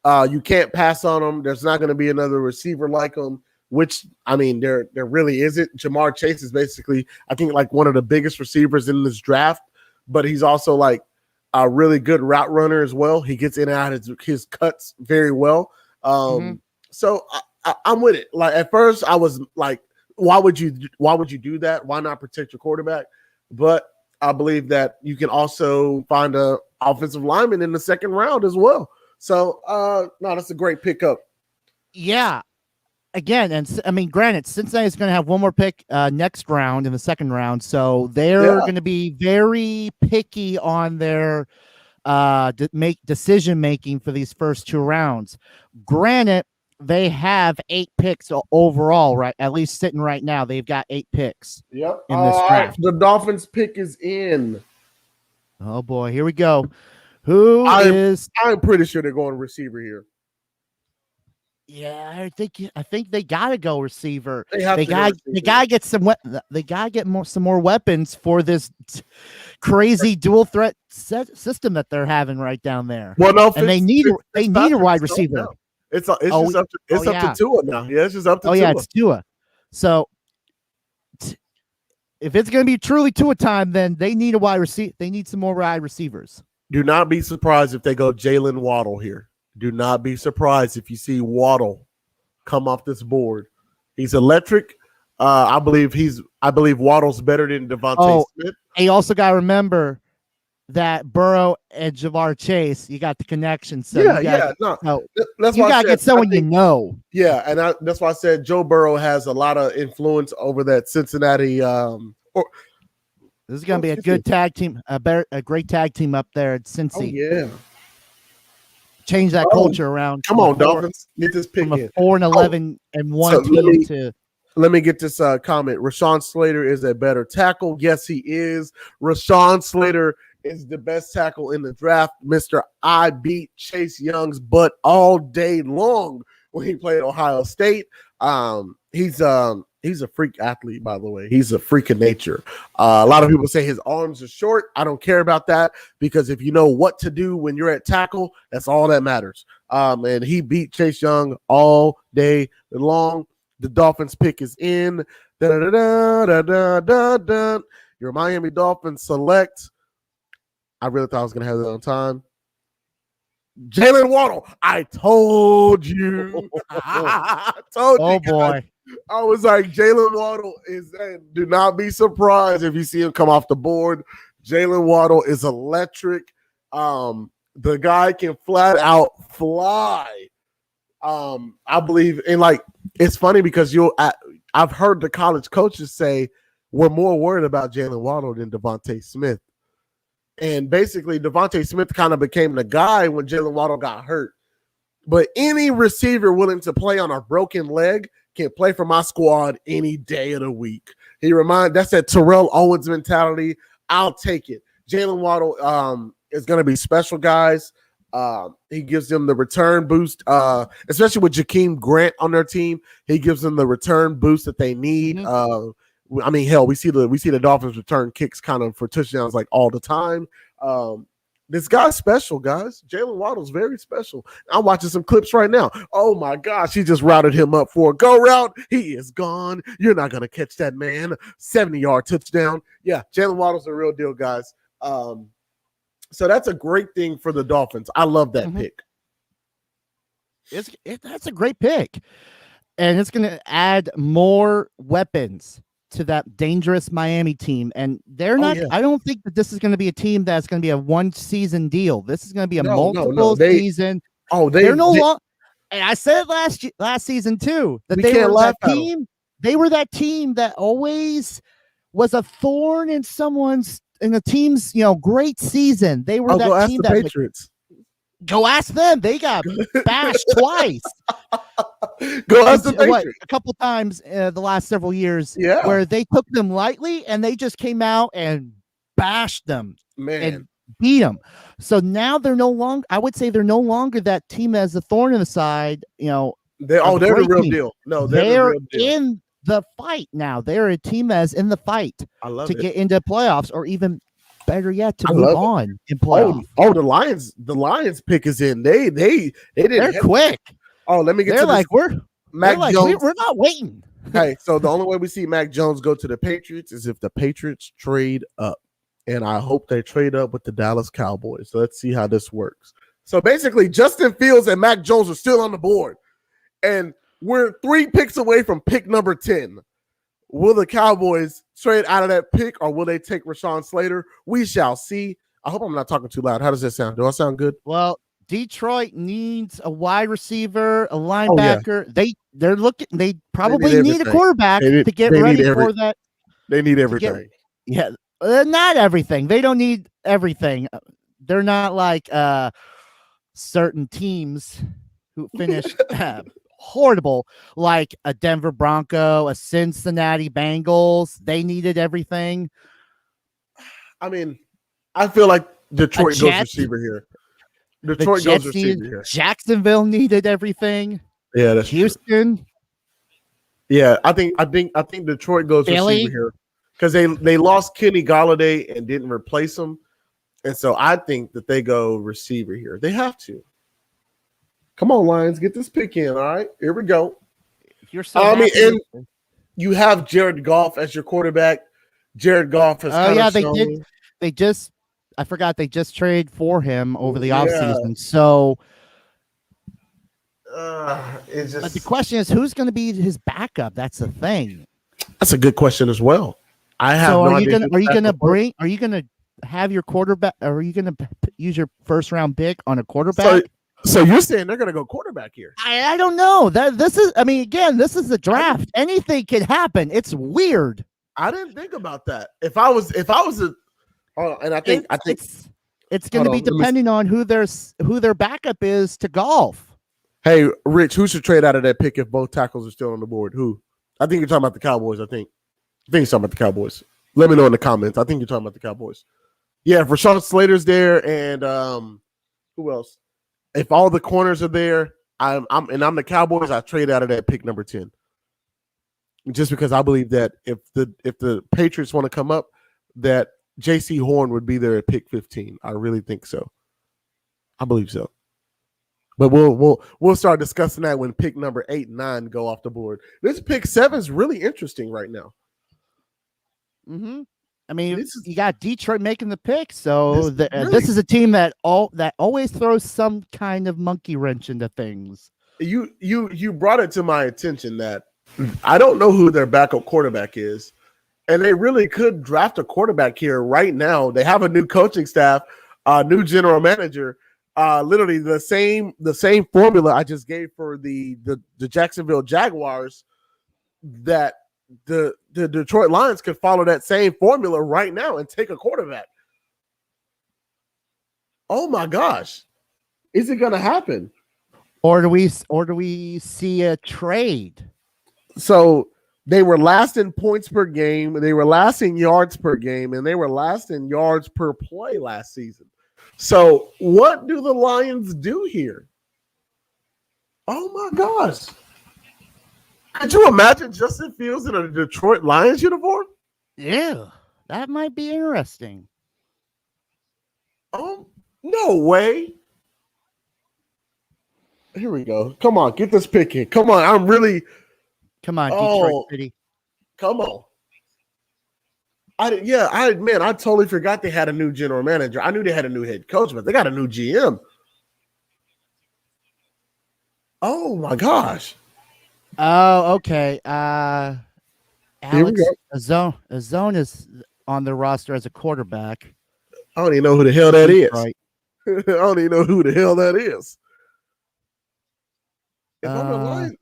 you can't pass on him. There's not going to be another receiver like him, which, I mean, there really isn't. Jamar Chase is basically, I think, like one of the biggest receivers in this draft, but he's also like a really good route runner as well. He gets in and out of his cuts very well. So I'm with it. Like at first I was like, why would you do that? Why not protect your quarterback? But I believe that you can also find a offensive lineman in the second round as well. So no, that's a great pickup. Yeah. Again, and I mean, granted, Cincinnati is going to have one more pick next round in the second round, so they're going to be very picky on their decision making for these first two rounds. Granted, they have 8 picks overall, right? At least sitting right now, they've got 8 picks. Yep. In this draft, the Dolphins pick is in. Oh boy, here we go. I'm pretty sure they're going receiver here. Yeah, I think they gotta go receiver. They gotta get some more weapons for this crazy dual threat system that they're having right down there. Well, no, and they need a wide receiver. Now. It's up to Tua now. Yeah, it's just up to Tua. Yeah, it's Tua. So if it's going to be truly Tua time, then they need a wide receiver. They need some more wide receivers. Do not be surprised if they go Jalen Waddle here. Do not be surprised if you see Waddle come off this board. He's electric. I believe Waddle's better than Devontae Smith. And you also got to remember that Burrow and Jamar Chase, you got the connection. So that's you got to get someone you know. Yeah, and that's why I said Joe Burrow has a lot of influence over that Cincinnati. This is going to be a good tag team, a great tag team up there at Cincy. Oh, yeah. Change that culture around. Come on, Dolphins. Get this pick from a in. 4-11 and one team to. Let me get this comment. Rashawn Slater is a better tackle. Yes, he is. Rashawn Slater is the best tackle in the draft. Mr. I beat Chase Young's butt all day long when he played Ohio State. He's a freak athlete, by the way. He's a freak of nature. A lot of people say his arms are short. I don't care about that because if you know what to do when you're at tackle, that's all that matters. And he beat Chase Young all day long. The Dolphins pick is in. Da-da-da-da-da-da-da. Your Miami Dolphins select. I really thought I was going to have that on time. Jalen Waddle. I told you. I told you. Oh, boy. I was like, Jalen Waddle is. Do not be surprised if you see him come off the board. Jalen Waddle is electric. The guy can flat out fly. I believe in it's funny because I've heard the college coaches say we're more worried about Jalen Waddle than Devontae Smith. And basically, Devontae Smith kind of became the guy when Jalen Waddle got hurt. But any receiver willing to play on a broken leg can play for my squad any day of the week. That's that Terrell Owens mentality. I'll take it. Jalen Waddle is going to be special, guys. He gives them the return boost, especially with Jakeem Grant on their team. He gives them the return boost that they need. Mm-hmm. I mean, hell, we see the Dolphins return kicks kind of for touchdowns like all the time. This guy's special, guys. Jalen Waddle's very special. I'm watching some clips right now. Oh my gosh, he just routed him up for a go route. He is gone. You're not gonna catch that man. 70-yard touchdown. Yeah, Jalen Waddle's a real deal, guys. So that's a great thing for the Dolphins. I love that pick. That's a great pick, and it's going to add more weapons to that dangerous Miami team. And they're not. I don't think that this is going to be a team that's going to be a one-season deal. This is going to be a multiple season. They're no longer. And I said last season too that they were that team. They were that team that always was a thorn in the team's great season. They were that team that Patriots. Go ask them. They got bashed twice. Go ask the Patriots. A couple times the last several years where they took them lightly and they just came out and bashed them and beat them. So now they're no longer, I would say they're no longer that team as a thorn in the side. They're the real deal. No, they're the real deal. In the fight now. They're a team that's in the fight to get into playoffs, or even better yet, to move on in playoffs. The Lions pick is in. They didn't. They're quick. Oh, let me get to like this. Mac Jones. We're not waiting. Hey, so the only way we see Mac Jones go to the Patriots is if the Patriots trade up, and I hope they trade up with the Dallas Cowboys. So let's see how this works. So basically, Justin Fields and Mac Jones are still on the board, and we're 3 picks away from pick number 10. Will the Cowboys trade out of that pick, or will they take Rashawn Slater? We shall see. I hope I'm not talking too loud. How does that sound? Do I sound good? Well, Detroit needs a wide receiver, a linebacker. They're looking. They probably need a quarterback to get ready for that. They need everything. Not everything. They don't need everything. They're not like certain teams who finished horrible, like a Denver Bronco, a Cincinnati Bengals. They needed everything. I mean, I feel like Detroit goes receiver here. Detroit goes receiver here. Jacksonville needed everything. Yeah, that's Houston. True. Yeah, I think Detroit goes receiver here because they lost Kenny Golladay and didn't replace him, and so I think that they go receiver here. They have to. Come on, Lions, get this pick in. All right, here we go. You're so and you have Jared Goff as your quarterback. Jared Goff has. They did. I forgot they just traded for him over the offseason. So, but the question is, who's going to be his backup? That's the thing. That's a good question as well. I have. So, are you going to have your quarterback? Or are you going to use your first round pick on a quarterback? So you're saying they're going to go quarterback here? I don't know. This is the draft. Anything can happen. It's weird. I didn't think about that. If I was I think it's going to be depending on who their backup is to golf. Hey, Rich, who should trade out of that pick if both tackles are still on the board? Who? I think you're talking about the Cowboys. I think you're talking about the Cowboys. Let me know in the comments. I think you're talking about the Cowboys. Yeah, if Rashawn Slater's there, and who else? If all the corners are there, I'm the Cowboys, I trade out of that pick number 10. Just because I believe that if the Patriots want to come up, that J.C. Horn would be there at pick 15. I really think so. I believe so. But we'll start discussing that when pick number 8 and 9 go off the board. This pick 7 is really interesting right now. Mm-hmm. I mean, you got Detroit making the pick, so this is a team that always throws some kind of monkey wrench into things. You brought it to my attention that I don't know who their backup quarterback is, and they really could draft a quarterback here right now. They have a new coaching staff, new general manager. Literally the same formula I just gave for the Jacksonville Jaguars, that the Detroit Lions could follow that same formula right now and take a quarterback. Oh my gosh. Is it going to happen? Or do we see a trade? So they were last in points per game, they were last in yards per game, and they were last in yards per play last season. So what do the Lions do here? Oh my gosh. Could you imagine Justin Fields in a Detroit Lions uniform? Yeah, that might be interesting. Oh, no way. Here we go. Come on, get this pick in. Come on, Come on, Detroit City. Come on. I totally forgot they had a new general manager. I knew they had a new head coach, but they got a new GM. Oh my gosh. Oh, okay. Alex Azone is on the roster as a quarterback. I don't even know who the hell that is. Right. I don't even know who the hell that is. If I'm the Lions,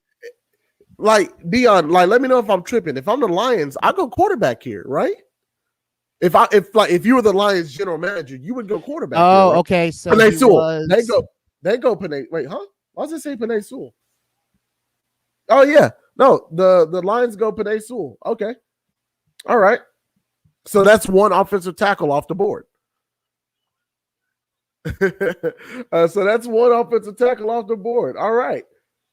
like Dion, like let me know if I'm tripping. If I'm the Lions, I go quarterback here, right? If you were the Lions general manager, you would go quarterback. Oh, here, right? Okay. So Penei Sewell. They go Penei. Wait, huh? Why does it say Penei Sewell? Oh yeah, no, the Lions go Penei Sewell. Okay, all right. So that's one offensive tackle off the board. So that's one offensive tackle off the board. All right.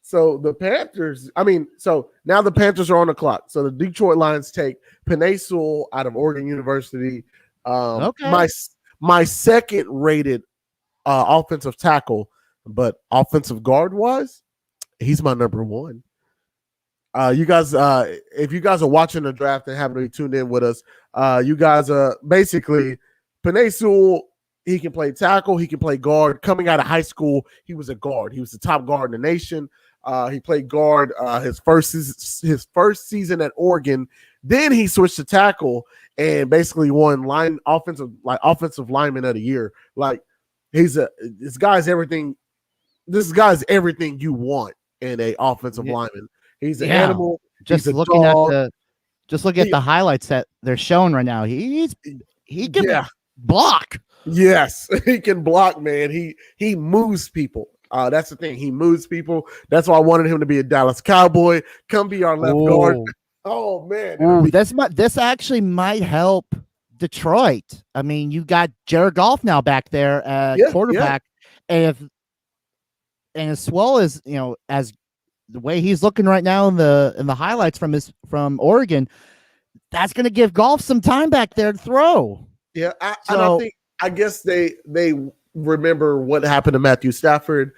So the Panthers, so now the Panthers are on the clock. So the Detroit Lions take Penei Sewell out of Oregon University. Okay. My second rated offensive tackle, but offensive guard wise, he's my number one. You guys, if you guys are watching the draft and haven't really tuned in with us, you guys are basically Penei Sewell. He can play tackle. He can play guard. Coming out of high school, he was a guard. He was the top guard in the nation. He played guard his first season at Oregon. Then he switched to tackle and basically won offensive lineman of the year. Like this guy's everything. This guy's everything you want in a offensive lineman. He's an animal. Just looking at the highlights that they're showing right now. He can block. Yes, he can block, man. He moves people. That's the thing. He moves people. That's why I wanted him to be a Dallas Cowboy. Come be our left guard. Oh man. This actually might help Detroit. I mean, you got Jared Goff now back there at quarterback, and as Swell is, as the way he's looking right now in the highlights from Oregon, that's going to give Goff some time back there to throw. Yeah, I guess they remember what happened to Matthew Stafford.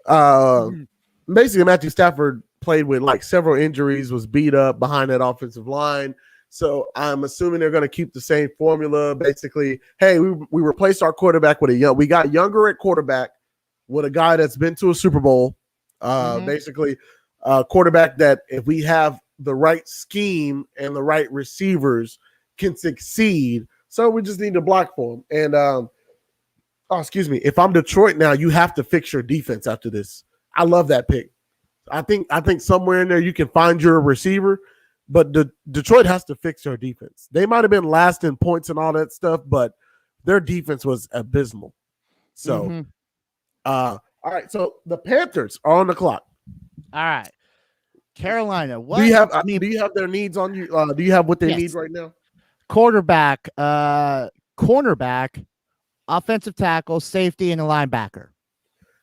Basically, Matthew Stafford played with like several injuries, was beat up behind that offensive line. So I'm assuming they're going to keep the same formula. Basically, hey, we replaced our quarterback with we got younger at quarterback with a guy that's been to a Super Bowl. Basically, a quarterback that if we have the right scheme and the right receivers can succeed. So we just need to block for him. And excuse me. If I'm Detroit now, you have to fix your defense after this. I love that pick. I think somewhere in there you can find your receiver, but Detroit has to fix their defense. They might have been last in points and all that stuff, but their defense was abysmal. So, all right. So the Panthers are on the clock. All right. Carolina. What do you have? Do you have their needs on you? Do you have what they need right now? Quarterback, cornerback, offensive tackle, safety, and a linebacker.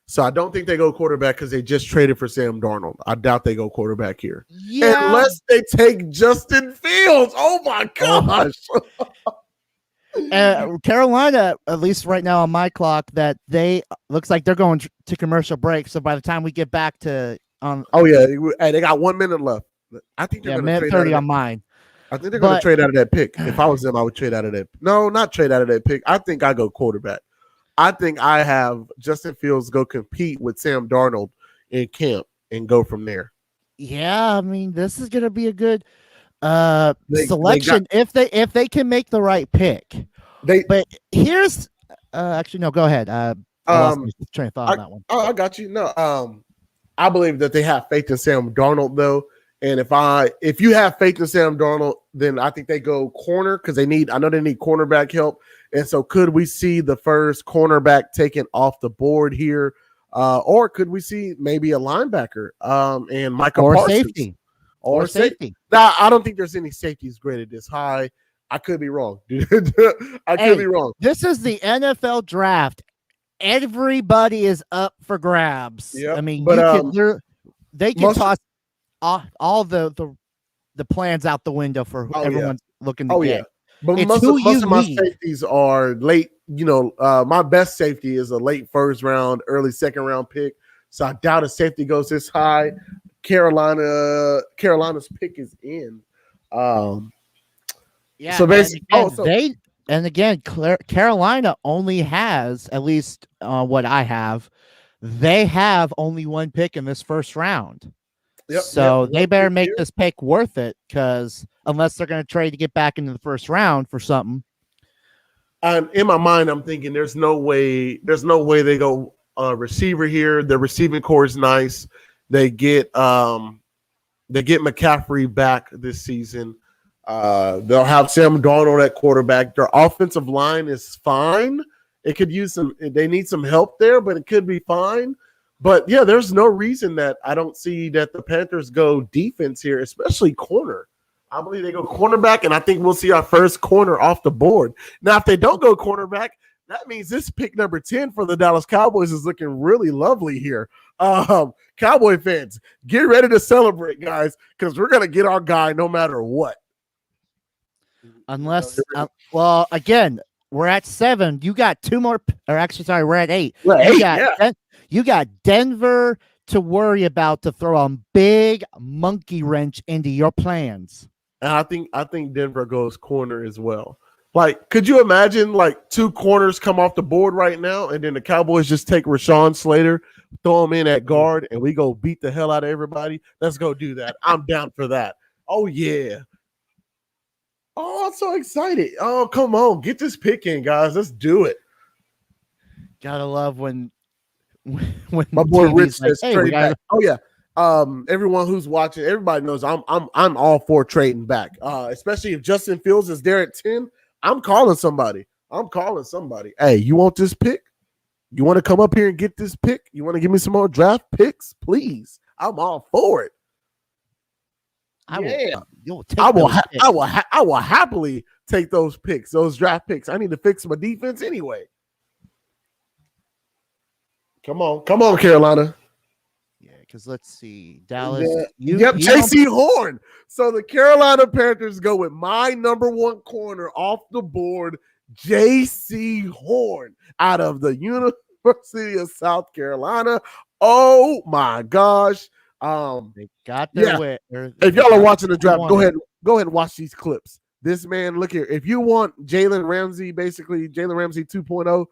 So I don't think they go quarterback because they just traded for Sam Darnold. I doubt they go quarterback here. Yeah. Unless they take Justin Fields. Oh my gosh. Carolina, at least right now on my clock, that they looks like they're going to commercial break. So by the time we get back to oh yeah, hey, they got 1 minute left. I think they're going to minute trade 30 on mine. I think they're going to trade out of that pick. If I was them, I would trade out of that. No, not trade out of that pick. I think I go quarterback. I think I have Justin Fields go compete with Sam Darnold in camp and go from there. Yeah, I mean, this is going to be a good selection if they can make the right pick. But here's actually no, go ahead. I lost my train of thought on that one. I got you. No, I believe that they have faith in Sam Darnold though. And if you have faith in Sam Darnold, then I think they go corner because I know they need cornerback help. And so could we see the first cornerback taken off the board here? Or could we see maybe a linebacker and Micah Parsons? Safety. Or safety. Now, I don't think there's any safeties graded this high. I could be wrong, dude. I could be wrong. This is the NFL draft. Everybody is up for grabs. Yep. I mean, they can toss all the plans out the window for who everyone's looking to get. Yeah. But most of my safeties are late. My best safety is a late first round, early second round pick. So I doubt a safety goes this high. Carolina's pick is in. Yeah. So basically, Carolina only has, at least what I have, they have only one pick in this first round. So they better make this pick worth it, because unless they're going to trade to get back into the first round for something. In my mind, I'm thinking there's no way they go receiver here. The receiving core is nice. They get McCaffrey back this season. They'll have Sam Darnold at quarterback. Their offensive line is fine. It could use they need some help there, but it could be fine. But yeah, there's no reason that I don't see that the Panthers go defense here, especially corner. I believe they go cornerback, and I think we'll see our first corner off the board. Now, if they don't go cornerback, that means this pick number 10 for the Dallas Cowboys is looking really lovely here. Cowboy fans, get ready to celebrate, guys, because we're going to get our guy no matter what. Unless, again, we're at 7. You got 2 more, or actually, sorry, we're at 8. You got Denver to worry about to throw a big monkey wrench into your plans. And I think Denver goes corner as well. Like, could you imagine 2 corners come off the board right now, and then the Cowboys just take Rashawn Slater, throw him in at guard, and we go beat the hell out of everybody? Let's go do that. I'm down for that. Oh, yeah. Oh, I'm so excited. Oh, come on. Get this pick in, guys. Let's do it. Gotta love when my boy Rich says trade back. Oh, yeah. Everyone who's watching, everybody knows I'm all for trading back. Especially if Justin Fields is there at 10. I'm calling somebody. Hey, you want this pick? You want to come up here and get this pick? You want to give me some more draft picks? Please. I'm all for it. I will happily take those picks, those draft picks. I need to fix my defense anyway. Come on, Carolina. Yeah, because let's see, Dallas. J.C. Horn. So the Carolina Panthers go with my number 1 corner off the board, J.C. Horn, out of the University of South Carolina. Oh my gosh! They got their if y'all are watching the draft, go ahead and watch these clips. This man, look here. If you want Jalen Ramsey, basically Jalen Ramsey 2.0,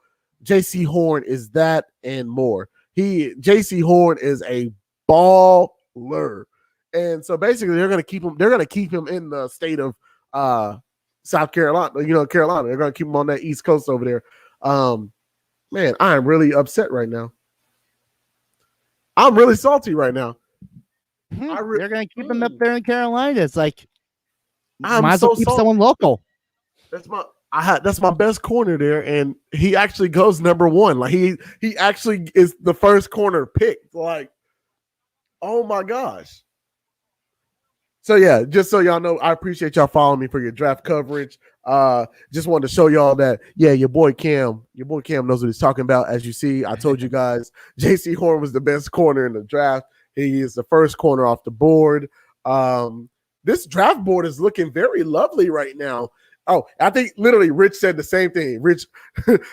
J.C. Horn is that and more. J.C. Horn is a baller, and so basically they're going to keep him. They're going to keep him in the state of South Carolina. Carolina. They're going to keep him on that East Coast over there. Man, I am really upset right now. I'm really salty right now. They're going to keep him up there in Carolina. It's like, might as well keep someone local. That's my best corner there, and he actually goes number 1. Like he actually is the first corner picked. Like, oh my gosh. So yeah, just so y'all know, I appreciate y'all following me for your draft coverage. Just wanted to show y'all that, yeah, your boy Cam knows what he's talking about. As you see, I told you guys, J.C. Horn was the best corner in the draft. He is the first corner off the board. This draft board is looking very lovely right now. Oh, I think literally Rich said the same thing. Rich,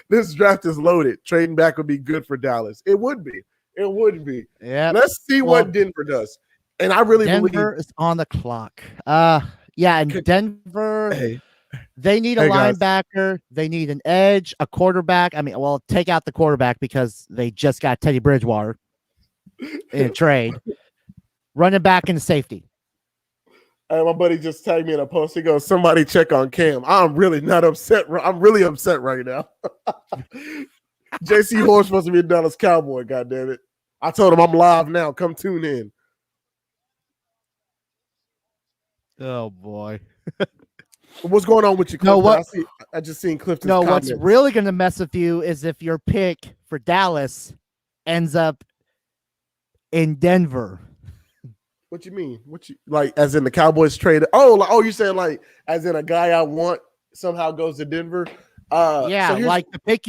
this draft is loaded. Trading back would be good for Dallas. It would be. It would be. Yeah. Let's see what Denver does. And I really believe Denver is on the clock. Yeah, and Denver, they need a linebacker. They need an edge, a quarterback. I mean, well, take out the quarterback because they just got Teddy Bridgewater in a trade. Running back and safety. Hey, my buddy just tagged me in a post. He goes, somebody check on Cam. I'm really not upset. I'm really upset right now. J.C. Horn supposed to be a Dallas Cowboy, goddammit. I told him I'm live now. Come tune in. Oh, boy. What's going on with you, Clifton? No, I just seen Clifton's comments. What's really going to mess with you is if your pick for Dallas ends up in Denver. What you mean? What you like? As in the Cowboys trade? Oh, you saying like as in a guy I want somehow goes to Denver? Yeah, so like the pick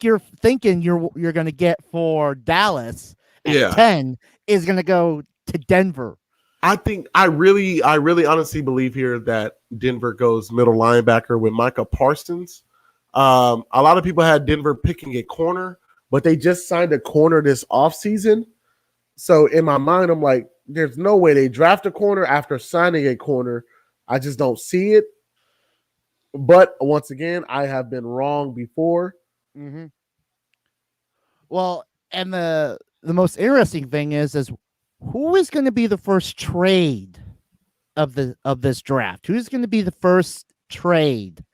you're thinking you're going to get for Dallas at 10 is going to go to Denver. I really honestly believe here that Denver goes middle linebacker with Micah Parsons. A lot of people had Denver picking a corner, but they just signed a corner this offseason. So in my mind, I'm like, there's no way they draft a corner after signing a corner. I just don't see it. But once again, I have been wrong before. Mm-hmm. Well, and the most interesting thing is who is going to be the first trade of this draft? Who's going to be the first trade?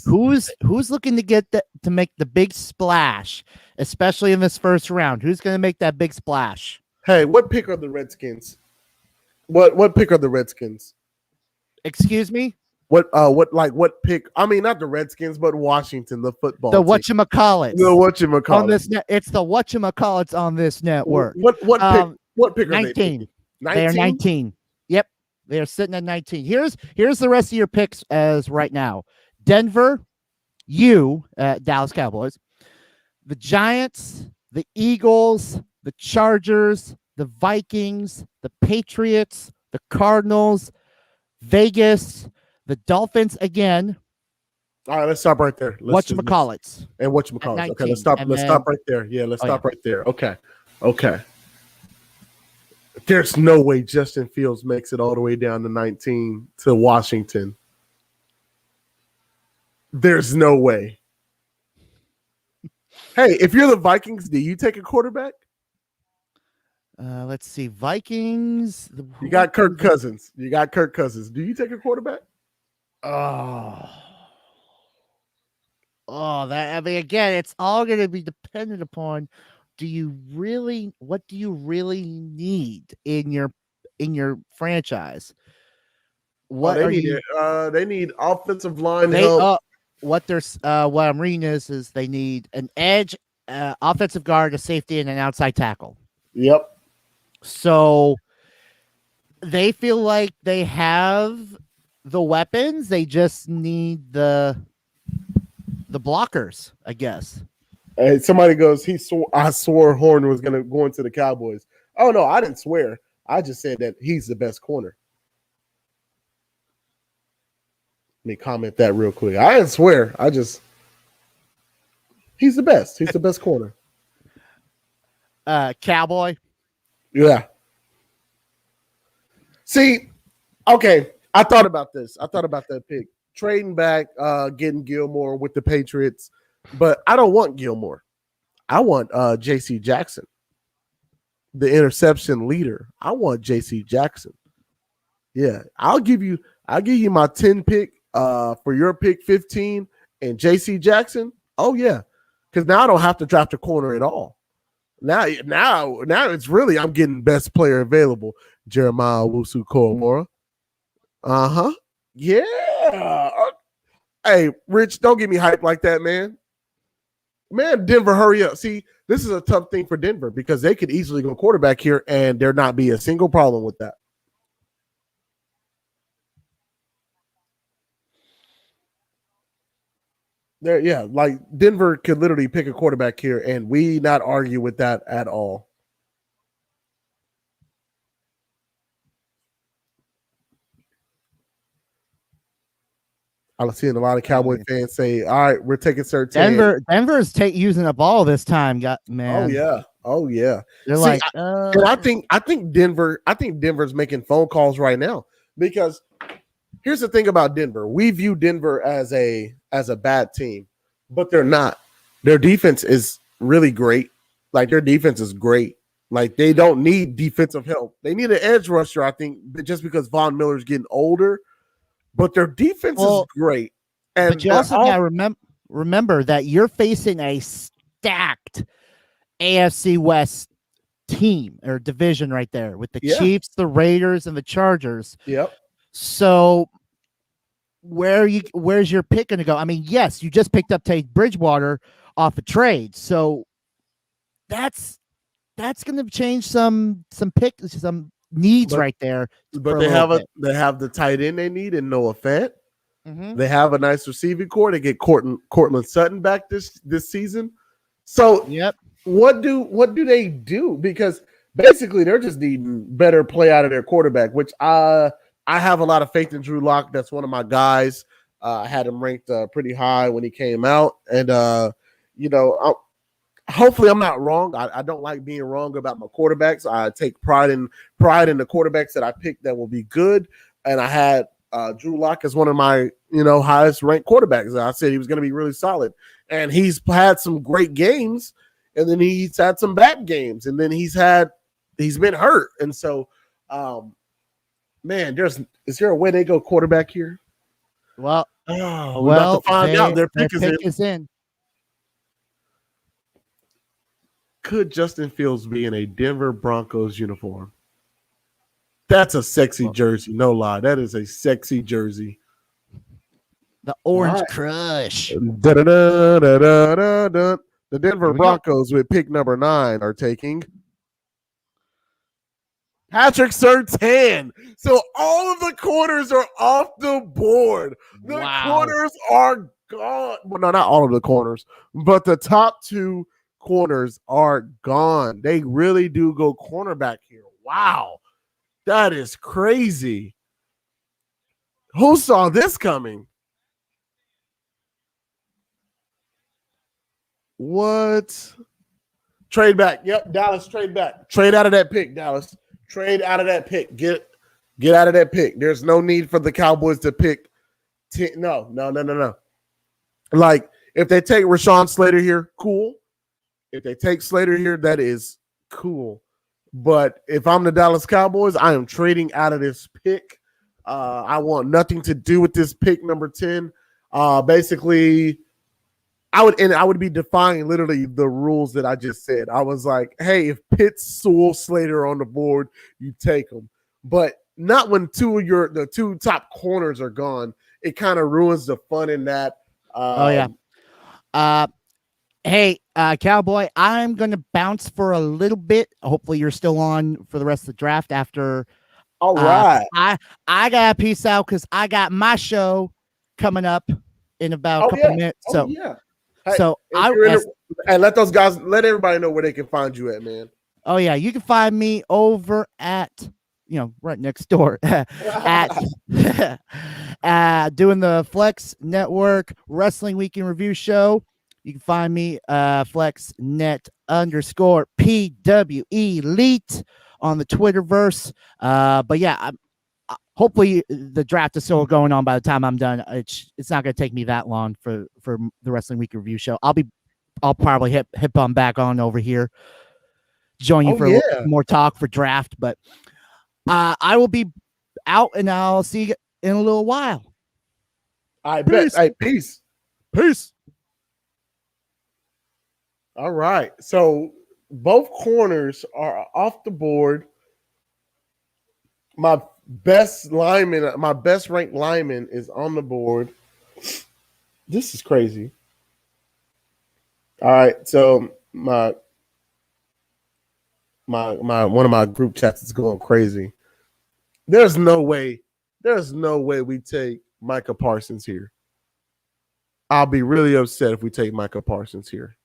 Who's looking to get to make the big splash, especially in this first round? Who's going to make that big splash? Hey, what pick are the Redskins? What pick are the Redskins? Excuse me? What pick? I mean, not the Redskins, but Washington, the football team. The whatchamacallit. On this it's the whatchamacallits on this network. What pick? What pick are 19. They are 19. Yep. They are sitting at 19. Here's the rest of your picks as right now. Denver, Dallas Cowboys, the Giants, the Eagles, the Chargers, the Vikings, the Patriots, the Cardinals, Vegas, the Dolphins again. All right, let's stop right there. Whatchamacallits. And whatchamacallits. Okay, let's stop. Let's stop right there. Yeah, let's stop right there. Okay. There's no way Justin Fields makes it all the way down to 19 to Washington. There's no way. Hey, if you're the Vikings, do you take a quarterback? Let's see. Vikings. You got Kirk Cousins. Do you take a quarterback? That, I mean, again, it's all going to be dependent upon what do you really need in your franchise? They need offensive line help. What I'm reading is they need an edge, offensive guard, a safety, and an outside tackle. Yep. So they feel like they have the weapons. They just need the blockers, I guess. Hey, somebody goes, I swore Horn was going to go into the Cowboys. Oh, no, I didn't swear. I just said that he's the best corner. Let me comment that real quick. I didn't swear. He's the best. He's the best corner. Cowboy. Yeah. See, okay. I thought about this. I thought about that pick. Trading back, getting Gilmore with the Patriots. But I don't want Gilmore. I want J.C. Jackson, the interception leader. I want J.C. Jackson. Yeah. I'll give you my 10 pick for your pick 15 and J.C. Jackson. Oh, yeah. Because now I don't have to draft a corner at all. Now it's really I'm getting best player available. Jeremiah Owusu-Koramoah. Uh-huh. Yeah. Hey, Rich, don't get me hyped like that, man. Man, Denver, hurry up. See, this is a tough thing for Denver because they could easily go quarterback here and there not be a single problem with that. There, yeah, like Denver could literally pick a quarterback here, and we not argue with that at all. I'm seeing a lot of Cowboy fans say, "All right, we're taking Surtain." Denver's using up all this time, Oh man. yeah, oh yeah. They're See, like, and I think Denver's making phone calls right now because here's the thing about Denver. We view Denver as a bad team, but they're not. Their defense is really great. Like their defense is great. Like they don't need defensive help. They need an edge rusher, I think, just because Von Miller's getting older. But their defense is well, great, but and you also got to remember that you're facing a stacked AFC West team or division right there with the Chiefs, the Raiders, and the Chargers. Yep. So where's your pick going to go? I mean, yes, you just picked up Tate Bridgewater off a trade, so that's going to change some needs right there. But they have the tight end they need in Noah Fant. Mm-hmm. They have a nice receiving core. They get Cortland Sutton back this season. So yep. What do they do? Because basically they're just needing better play out of their quarterback, which I have a lot of faith in Drew Lock. That's one of my guys. I had him ranked pretty high when he came out, and hopefully I'm not wrong. I don't like being wrong about my quarterbacks. I take pride in the quarterbacks that I picked that will be good, and I had Drew Lock as one of my highest ranked quarterbacks. I said he was going to be really solid, and he's had some great games, and then he's had some bad games, and then he's been hurt, and so, man, is there a way they go quarterback here? Well, we're about to find out. Their pick is in. Could Justin Fields be in a Denver Broncos uniform? That's a sexy jersey. No lie. That is a sexy jersey. The Orange Crush. The Denver Broncos with pick number 9 are taking Patrick Surtain. So all of the corners are off the board. The corners are gone. Well, no, not all of the corners, but the top 2 corners are gone. They really do go cornerback here. Wow. That is crazy. Who saw this coming? What? Trade back. Yep, Dallas, trade back. Trade out of that pick, Dallas. Trade out of that pick. Get out of that pick. There's no need for the Cowboys to pick. No. Like, if they take Rashawn Slater here, cool. If they take Slater here, that is cool. But if I'm the Dallas Cowboys, I am trading out of this pick. I want nothing to do with this pick number 10. Basically, I would be defying literally the rules that I just said. I was like, hey, if Pitts, Sewell, Slater on the board, you take them. But not when the 2 top corners are gone. It kind of ruins the fun in that. Hey, Cowboy, I'm going to bounce for a little bit. Hopefully you're still on for the rest of the draft after. All right. I got to peace out because I got my show coming up in about a couple minutes. So, Hey, so and let everybody know where they can find you at, man. Oh yeah, you can find me over at right next door at doing the Flex Network Wrestling Week in Review show. You can find me FlexNet_PW Elite on the Twitterverse. But yeah, hopefully the draft is still going on by the time I'm done. It's not going to take me that long for the Wrestling Week Review show. I'll probably hip on back on over here, join you for a little more talk for draft. But I will be out, and I'll see you in a little while. I bet. Hey, peace. All right. So both corners are off the board. My best ranked lineman is on the board. This is crazy. All right. So my one of my group chats is going crazy. There's no way we take Micah Parsons here. I'll be really upset if we take Micah Parsons here.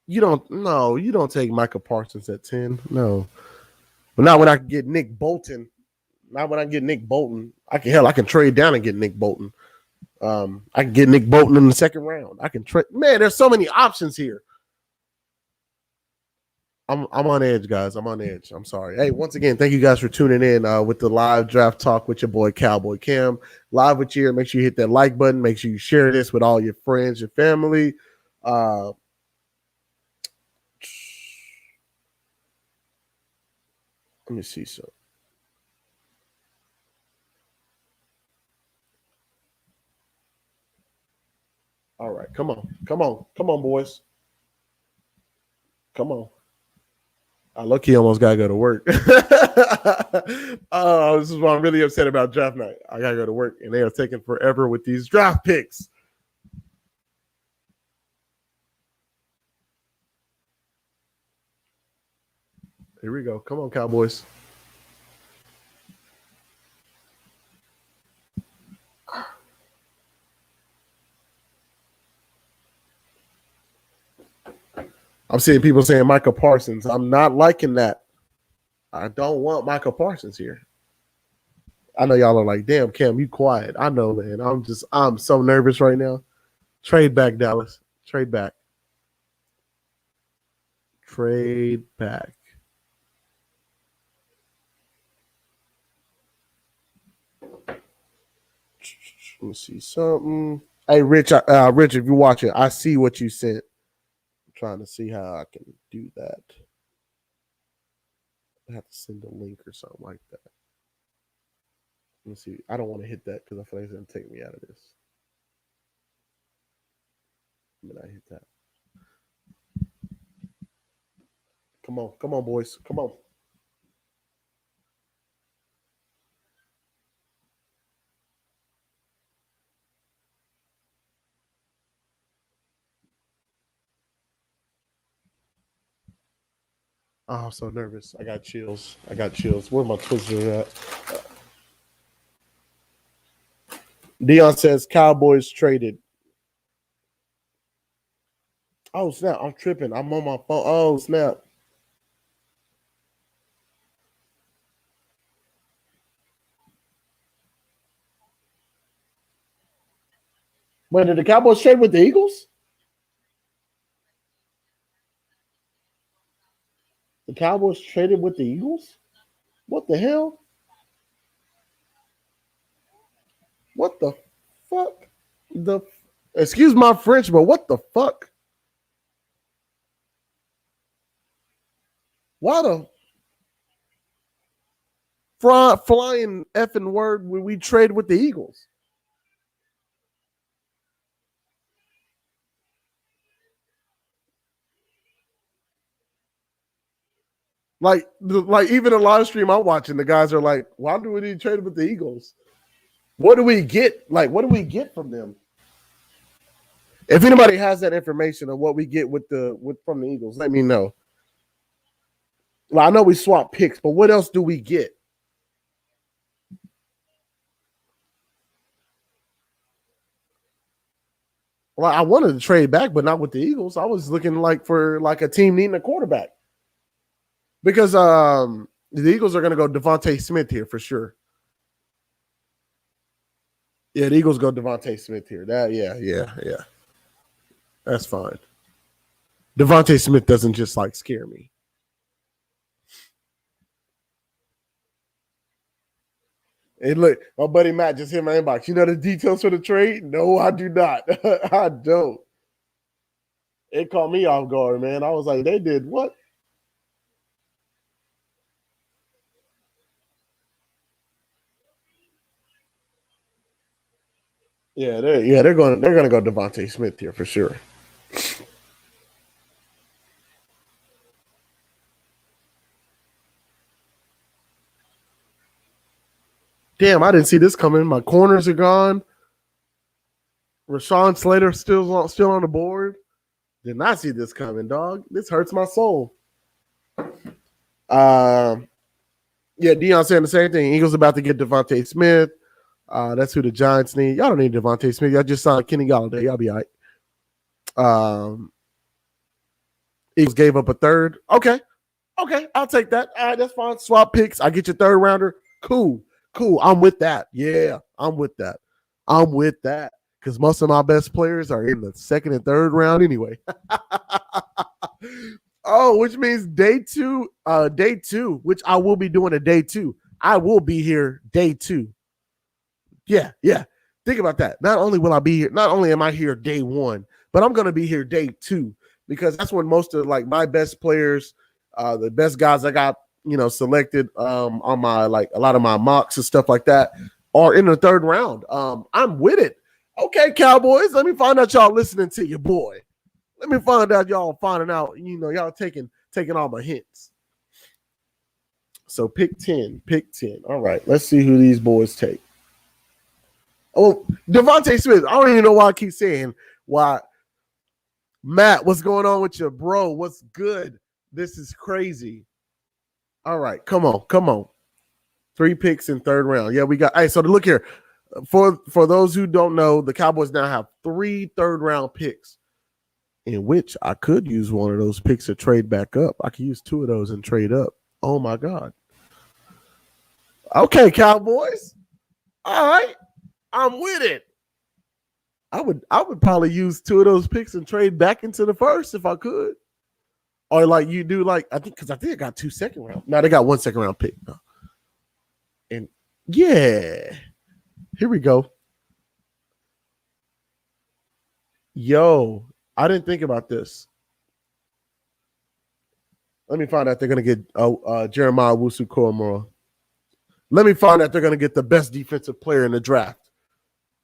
You don't take Micah Parsons at 10. No. But not when I can get Nick Bolton. Not when I get Nick Bolton. I can trade down and get Nick Bolton. I can get Nick Bolton in the second round. I can trade. Man, there's so many options here. I'm on edge, guys. I'm on edge. I'm sorry. Hey, once again, thank you guys for tuning in with the live draft talk with your boy Cowboy Cam. Live with you. Make sure you hit that like button. Make sure you share this with all your friends, your family. Let me see some. All right, come on, boys. Come on. I lucky almost gotta go to work. This is why I'm really upset about draft night. I gotta go to work, and they are taking forever with these draft picks. Here we go. Come on, Cowboys. I'm seeing people saying Micah Parsons. I'm not liking that. I don't want Micah Parsons here. I know y'all are like, damn, Cam, you quiet. I know, man. I'm so nervous right now. Trade back, Dallas. Trade back. Trade back. Let me see something. Hey, Rich, Rich, if you're watching, I see what you sent. I'm trying to see how I can do that. I have to send a link or something like that. Let me see. I don't want to hit that because I feel like it's going to take me out of this. I hit that. Come on, boys. Come on. Oh, I'm so nervous. I got chills. Where my Twitter at? Dion says Cowboys traded. Oh, snap. I'm tripping. I'm on my phone. Oh, snap. Wait, did the Cowboys trade with the Eagles? The Cowboys traded with the Eagles? What the hell? What the fuck? Excuse my French, but what the fuck? Why the flying effing word would we trade with the Eagles? Like even the live stream I'm watching, the guys are like, why do we need to trade with the Eagles? What do we get? Like, what do we get from them? If anybody has that information of what we get from the Eagles, let me know. Well, I know we swap picks, but what else do we get? Well, I wanted to trade back, but not with the Eagles. I was looking for a team needing a quarterback. Because the Eagles are going to go Devontae Smith here for sure. Yeah, the Eagles go Devontae Smith here. Yeah. That's fine. Devontae Smith doesn't just scare me. Hey, look, my buddy Matt just hit my inbox. You know the details for the trade? No, I do not. I don't. It caught me off guard, man. I was like, they did what? Yeah, they're going to go Devontae Smith here for sure. Damn, I didn't see this coming. My corners are gone. Rashawn Slater still on the board. Did not see this coming, dog. This hurts my soul. Yeah, Dion saying the same thing. Eagles about to get Devontae Smith. That's who the Giants need. Y'all don't need Devontae Smith. Y'all just signed Kenny Galladay. Y'all be all right. Eagles gave up a third. Okay, I'll take that. All right, that's fine. Swap picks. I get your third rounder. Cool. I'm with that. Yeah, I'm with that. Because most of my best players are in the second and third round anyway. Oh, which means day two, which I will be doing a day 2. I will be here day 2. Yeah. Think about that. Not only will I be here, not only am I here day 1, but I'm going to be here day 2 because that's when most of like my best players, the best guys I got, selected on my like a lot of my mocks and stuff like that are in the third round. I'm with it. Okay, Cowboys, let me find out y'all listening to your boy. Let me find out y'all finding out, y'all taking all my hints. So pick 10. All right, let's see who these boys take. Oh, Devontae Smith. I don't even know why I keep saying why. Matt, what's going on with you, bro? What's good? This is crazy. All right, come on. 3 picks in third round. Yeah, we got. Hey, so to look here, for those who don't know, the Cowboys now have 3 third round picks, in which I could use one of those picks to trade back up. I could use 2 of those and trade up. Oh my God. Okay, Cowboys. All right, I'm with it. I would probably use 2 of those picks and trade back into the first if I could. Or like you do, like I think I got 2 second round. No, they got 1 second round pick. No. And yeah, here we go. Yo, I didn't think about this. Let me find out they're gonna get Jeremiah Owusu-Koramoah. Let me find out they're gonna get the best defensive player in the draft.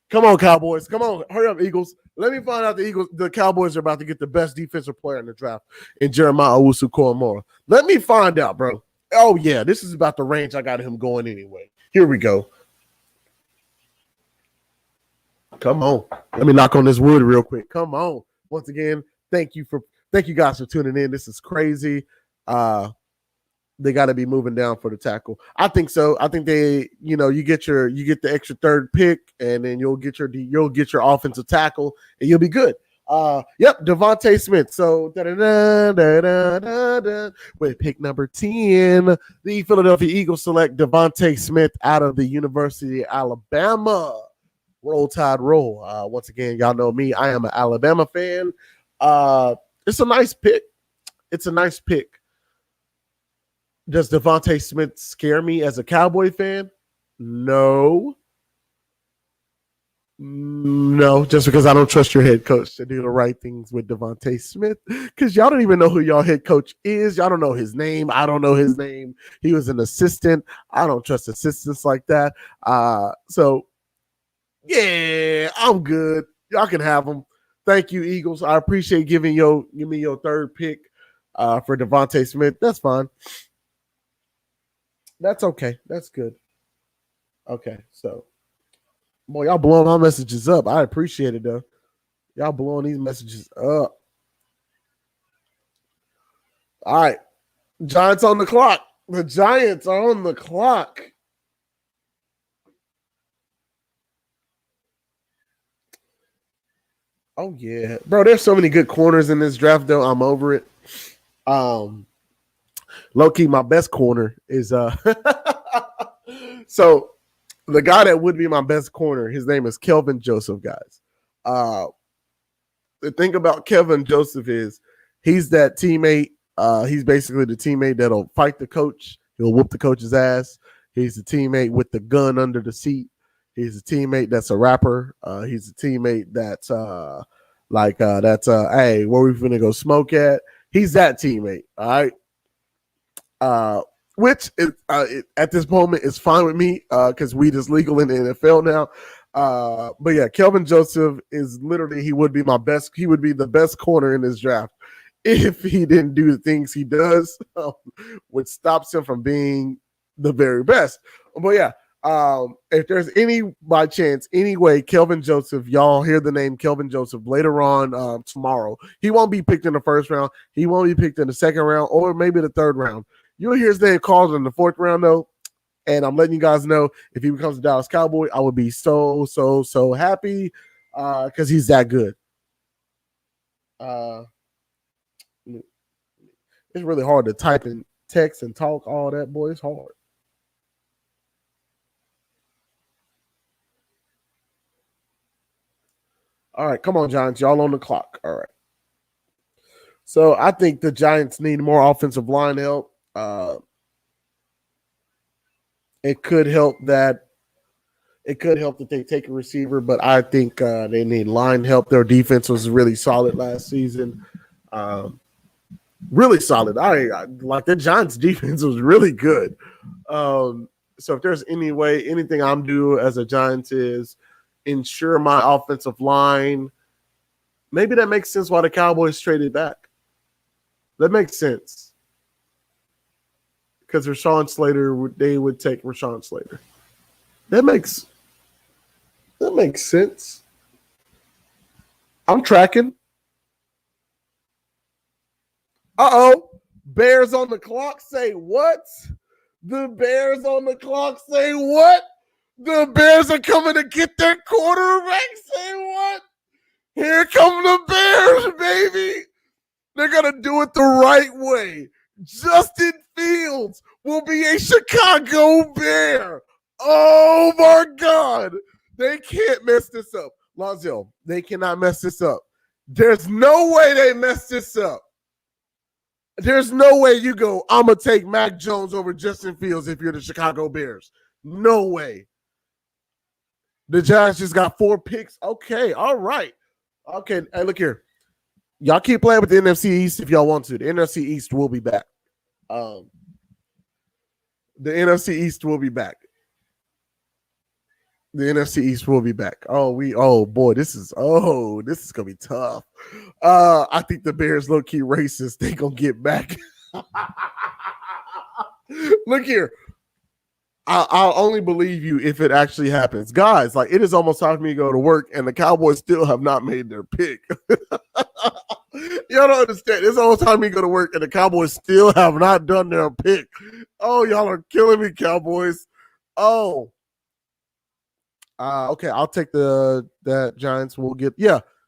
Come on, Cowboys. Come on. Hurry up, Eagles. Let me find out the Cowboys are about to get the best defensive player in the draft in Jeremiah Owusu-Koramoah. Let me find out, bro. Oh, yeah. This is about the range I got him going anyway. Here we go. Come on. Let me knock on this wood real quick. Come on. Once again, thank you guys for tuning in. This is crazy. They got to be moving down for the tackle. I think so. I think they, you get the extra third pick, and then you'll get your offensive tackle, and you'll be good. Yep, Devontae Smith. So with pick number 10, the Philadelphia Eagles select Devontae Smith out of the University of Alabama. Roll Tide roll. Once again, y'all know me. I am an Alabama fan. It's a nice pick. Does Devontae Smith scare me as a Cowboy fan? No, just because I don't trust your head coach to do the right things with Devontae Smith, because y'all don't even know who y'all head coach is. Y'all don't know his name. I don't know his name. He was an assistant. I don't trust assistants like that. So, yeah, I'm good. Y'all can have him. Thank you, Eagles. I appreciate give me your third pick for Devontae Smith. That's fine. That's okay. That's good. Okay, so, boy, y'all blowing my messages up. I appreciate it, though. Y'all blowing these messages up. All right. Giants on the clock. The Giants are on the clock. Oh, yeah. Bro, there's so many good corners in this draft, though. I'm over it. Low-key, my best corner is so the guy that would be my best corner, his name is Kelvin Joseph, guys. The thing about Kelvin Joseph is he's that teammate. He's basically the teammate that'll fight the coach. He'll whoop the coach's ass. He's the teammate with the gun under the seat. He's a teammate that's a rapper. He's a teammate that's hey, where we finna go smoke at? He's that teammate, all right? Which is, at this moment is fine with me because weed is legal in the NFL now. But yeah, Kelvin Joseph is literally he would be the best corner in this draft if he didn't do the things he does, which stops him from being the very best. But yeah, if there's by chance, anyway, Kelvin Joseph, y'all hear the name Kelvin Joseph later on tomorrow. He won't be picked in the first round. He won't be picked in the second round or maybe the third round. You'll hear his name called in the fourth round, though. And I'm letting you guys know if he becomes a Dallas Cowboy, I would be so, so, so happy because he's that good. It's really hard to type in text and talk all that, boy. It's hard. All right, come on, Giants. Y'all on the clock. All right. So I think the Giants need more offensive line help. It could help that they take a receiver, but I think they need line help. Their defense was really solid last season. Really solid. I like the Giants' defense was really good. So if there's anything I'm doing as a Giants is ensure my offensive line. Maybe that makes sense why the Cowboys traded back. That makes sense. Because Rashawn Slater, they would take Rashawn Slater. That makes sense. I'm tracking. Uh-oh. Bears on the clock say what? The Bears on the clock say what? The Bears are coming to get their quarterback. Say what? Here come the Bears, baby. They're going to do it the right way. Justin Fields will be a Chicago Bear. Oh, my God. They can't mess this up. Lonzo, they cannot mess this up. There's no way they mess this up. There's no way you go, I'm going to take Mac Jones over Justin Fields if you're the Chicago Bears. No way. The Giants just got 4 picks. Okay, all right. Okay, hey, look here. Y'all keep playing with the NFC East if y'all want to. The NFC East will be back. The NFC East will be back. The NFC East will be back. Oh boy, this is gonna be tough. I think the Bears low key racist. They gonna get back. Look here. I'll only believe you if it actually happens. Guys, like it is almost time for me to go to work, and the Cowboys still have not made their pick. Y'all don't understand. It's almost time for me to go to work, and the Cowboys still have not done their pick. Oh, y'all are killing me, Cowboys. Oh. Okay, I'll take that Giants will get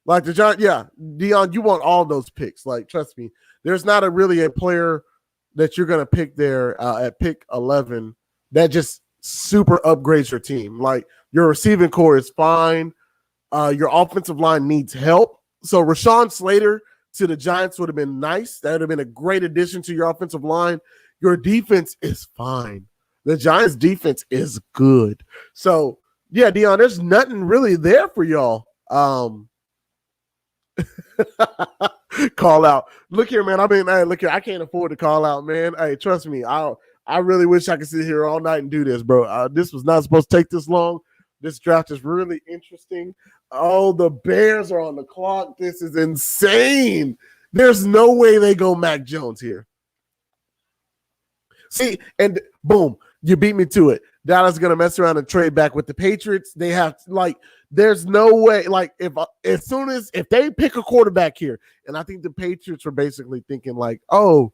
like the Giants. Yeah, Dion, you want all those picks. Like, trust me, there's not a player that you're gonna pick there at pick 11 that just super upgrades your team. Like your receiving core is fine. Your offensive line needs help. So Rashawn Slater to the Giants would have been nice. That would have been a great addition to your offensive line. Your defense is fine. The Giants defense is good. So yeah, Dion, there's nothing really there for y'all. Call out. Look here, man. Look here. I can't afford to call out, man. Hey, trust me. I really wish I could sit here all night and do this, bro. This was not supposed to take this long. This draft is really interesting. Oh, the Bears are on the clock. This is insane. There's no way they go Mac Jones here. See, and boom, you beat me to it. Dallas is going to mess around and trade back with the Patriots. They have there's no way. Like if they pick a quarterback here, and I think the Patriots were basically thinking like, we're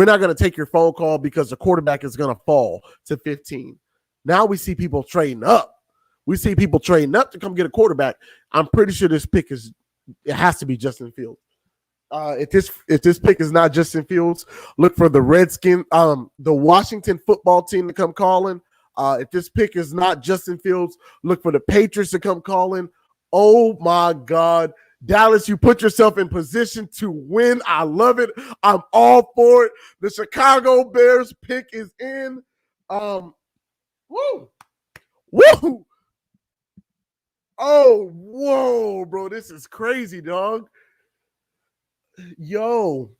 not going to take your phone call because the quarterback is going to fall to 15. Now we see people trading up. We see people trading up to come get a quarterback. I'm pretty sure this pick it has to be Justin Fields. If this pick is not Justin Fields, look for the Redskins, the Washington football team to come calling. If this pick is not Justin Fields, look for the Patriots to come calling. Oh my God. Dallas, you put yourself in position to win. I love it. I'm all for it. The Chicago Bears pick is in. Woo! Oh, whoa, bro. This is crazy, dog. Yo.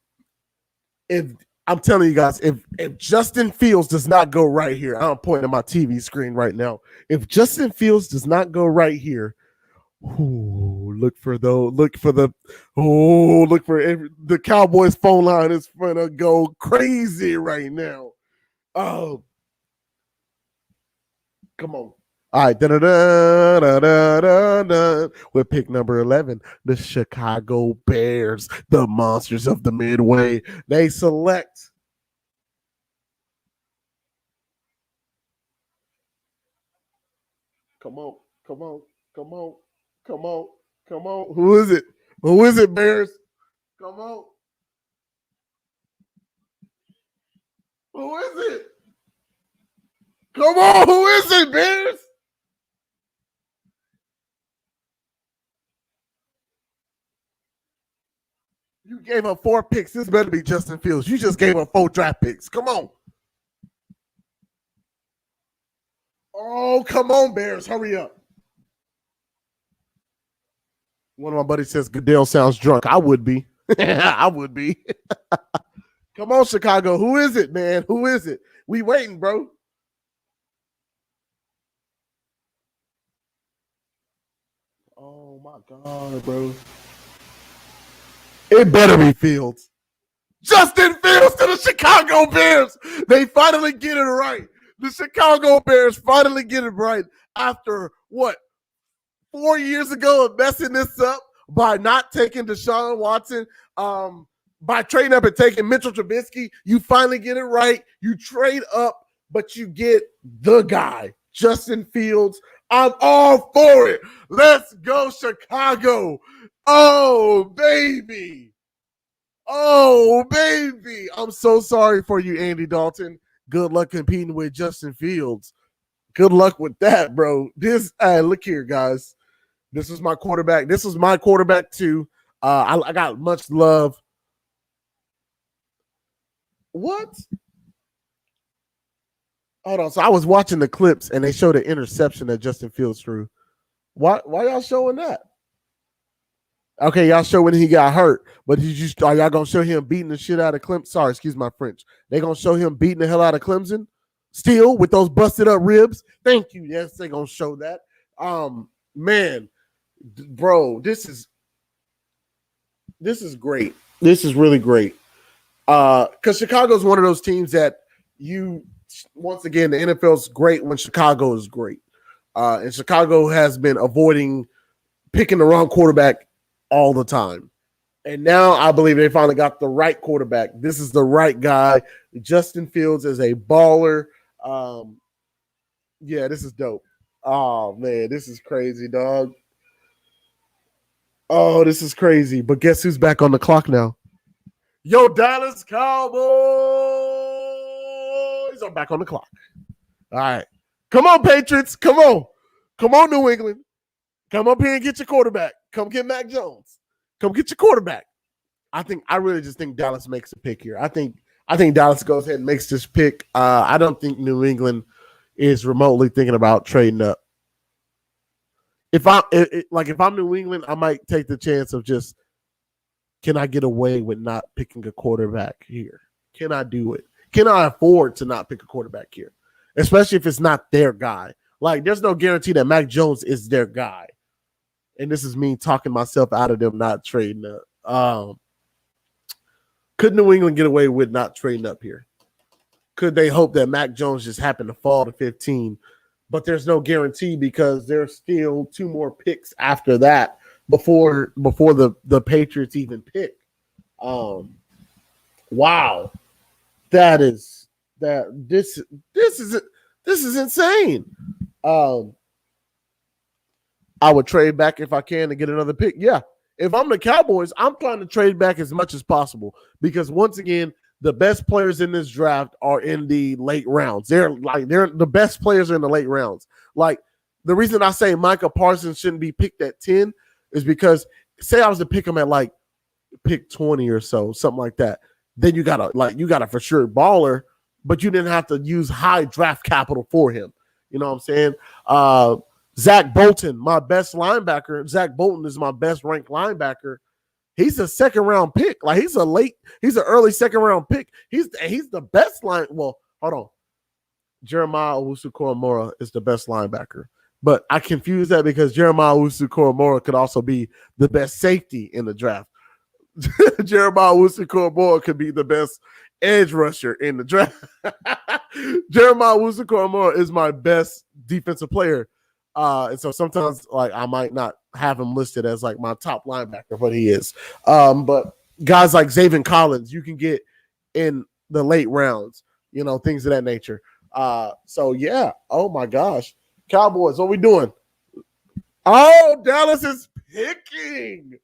If I'm telling you guys, if Justin Fields does not go right here, I'm pointing at my TV screen right now. If Justin Fields does not go right here, look for the Cowboys phone line is gonna go crazy right now. Oh, come on. All right, with pick number 11, the Chicago Bears, the monsters of the Midway. They select Come on, come on, come on, come on, come on. Who is it? Who is it, Bears? Come on. Who is it? Come on, who is it, Bears? You gave up 4 picks. This better be Justin Fields. You just gave up 4 draft picks. Come on. Oh, come on, Bears. Hurry up. One of my buddies says Goodell sounds drunk. I would be. I would be. Come on, Chicago. Who is it, man? Who is it? We waiting, bro. Oh, my God, bro. It better be Fields. Justin Fields to the Chicago Bears. They finally get it right. The Chicago Bears finally get it right after, what, 4 years ago of messing this up by not taking Deshaun Watson, by trading up and taking Mitchell Trubisky. You finally get it right. You trade up, but you get the guy, Justin Fields. I'm all for it. Let's go, Chicago. Oh, baby. Oh, baby. I'm so sorry for you, Andy Dalton. Good luck competing with Justin Fields. Good luck with that, bro. Look here, guys. This is my quarterback. This is my quarterback, too. I got much love. What? Hold on. So I was watching the clips, and they showed an interception that Justin Fields threw. Why y'all showing that? Okay, y'all show when he got hurt, but are y'all gonna show him beating the shit out of Clemson? Sorry, excuse my French. They gonna show him beating the hell out of Clemson still with those busted up ribs? Thank you. Yes, they gonna show that. Man, bro, this is great. This is really great. Because Chicago's one of those teams that once again, the NFL's great when Chicago is great. And Chicago has been avoiding picking the wrong quarterback all the time. And now I believe they finally got the right quarterback. This is the right guy. Justin Fields is a baller. Yeah, this is dope. Oh, man, this is crazy, dog. Oh, this is crazy. But guess who's back on the clock now? Yo, Dallas Cowboys are back on the clock. All right. Come on, Patriots. Come on. Come on, New England. Come up here and get your quarterback. Come get Mac Jones. Come get your quarterback. I really just think Dallas makes a pick here. I think Dallas goes ahead and makes this pick. I don't think New England is remotely thinking about trading up. If I'm New England, I might take the chance of just, can I get away with not picking a quarterback here? Can I do it? Can I afford to not pick a quarterback here? Especially if it's not their guy. Like, there's no guarantee that Mac Jones is their guy. And this is me talking myself out of them not trading up. Could New England get away with not trading up here? Could they hope that Mac Jones just happened to fall to 15? But there's no guarantee because there's still 2 more picks after that before the Patriots even pick. Wow. This is insane. I would trade back if I can to get another pick. Yeah. If I'm the Cowboys, I'm trying to trade back as much as possible because once again, the best players in this draft are in the late rounds. They're the best players are in the late rounds. Like, the reason I say Micah Parsons shouldn't be picked at 10 is because say I was to pick him at like pick 20 or so, something like that. Then you got a for sure baller, but you didn't have to use high draft capital for him. You know what I'm saying? Zach Bolton, my best linebacker. Zach Bolton is my best ranked linebacker. He's a second round pick. Like, he's an early second round pick. He's the best line. Well, hold on. Jeremiah Owusu-Koramoah is the best linebacker. But I confuse that because Jeremiah Owusu-Koramoah could also be the best safety in the draft. Jeremiah Owusu-Koramoah could be the best edge rusher in the draft. Jeremiah Owusu-Koramoah is my best defensive player. And so sometimes, like, I might not have him listed as like my top linebacker, but he is. But guys like Zaven Collins, you can get in the late rounds, things of that nature. So yeah, oh my gosh, Cowboys, what we doing? Oh, Dallas is picking.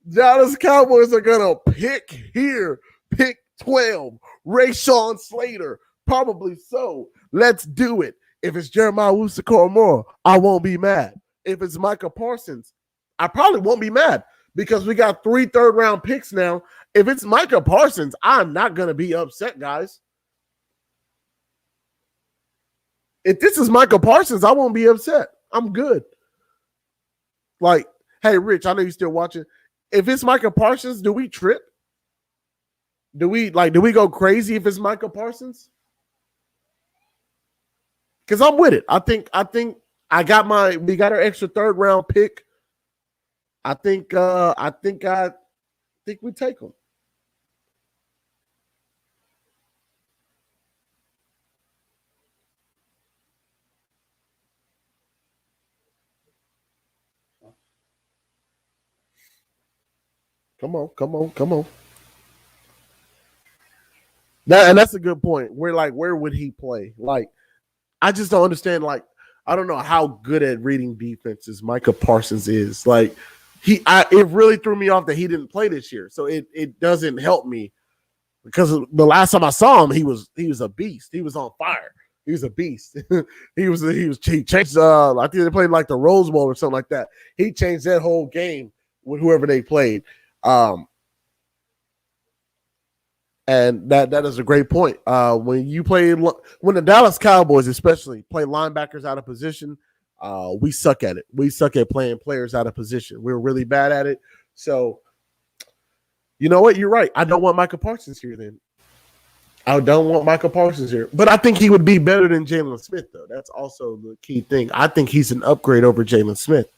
Dallas Cowboys are going to pick here. Pick 12. Rashawn Slater. Probably so. Let's do it. If it's Jeremiah Wusu-Koramoah, I won't be mad. If it's Micah Parsons, I probably won't be mad because we got 3 third-round picks now. If it's Micah Parsons, I'm not going to be upset, guys. If this is Micah Parsons, I won't be upset. I'm good. Like, hey, Rich, I know you're still watching. If it's Micah Parsons, do we trip? Do we go crazy if it's Micah Parsons? Because I'm with it. I think we got our extra third round pick. I think we take him. Come on. That's a good point. Where would he play? Like, I just don't understand. Like, I don't know how good at reading defenses Micah Parsons is. Like, it really threw me off that he didn't play this year. So it doesn't help me because the last time I saw him, he was a beast. He was on fire. He was a beast. He changed. I think they played like the Rose Bowl or something like that. He changed that whole game with whoever they played. And that is a great point. When the Dallas Cowboys especially play linebackers out of position, we suck at it. We suck at playing players out of position. We're really bad at it. So, you know what? You're right. I don't want Micah Parsons here then. I don't want Micah Parsons here. But I think he would be better than Jalen Smith, though. That's also the key thing. I think he's an upgrade over Jalen Smith.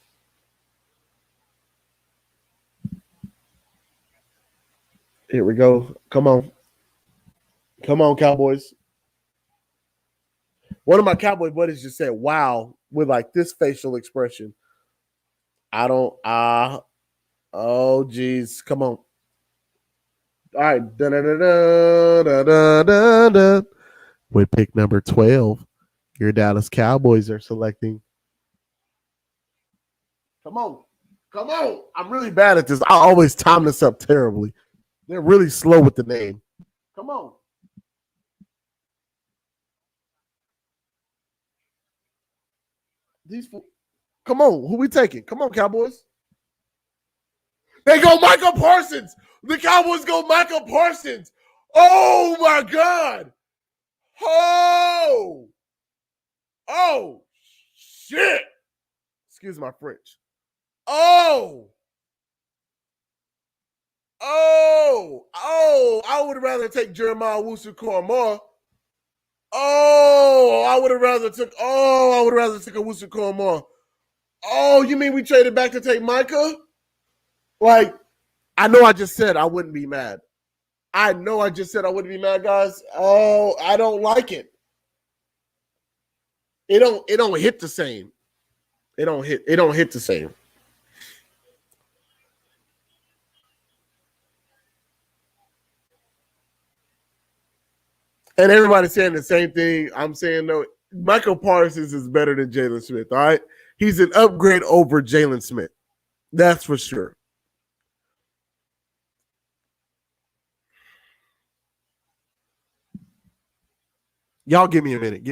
Here we go. Come on, Cowboys. One of my Cowboy buddies just said, wow, with like this facial expression. Oh, geez. Come on. All right. With pick number 12, your Dallas Cowboys are selecting. Come on. I'm really bad at this. I always time this up terribly. They're really slow with the name. Come on. Come on. Who we taking? Come on, Cowboys. They go Michael Parsons. The Cowboys go Michael Parsons. Oh, my God. Oh, shit. Excuse my French. Oh, I would rather take Jeremiah Wusu-Koramoah. I would have rather took a Wusu-Koramoah. Oh, you mean we traded back to take Micah? Like, I know I just said I wouldn't be mad. Guys. Oh, I don't like it. It don't hit the same. It don't hit the same. And everybody's saying the same thing. I'm saying, no, Michael Parsons is better than Jalen Smith, all right? He's an upgrade over Jalen Smith. That's for sure. Y'all give me a minute.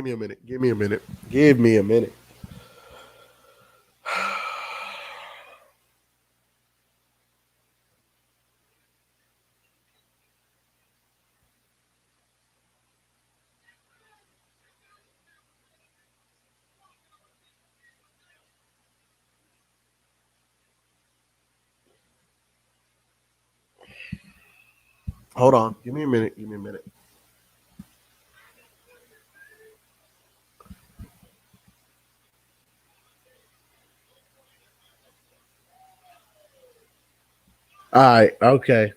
Hold on. Give me a minute. All right. Okay.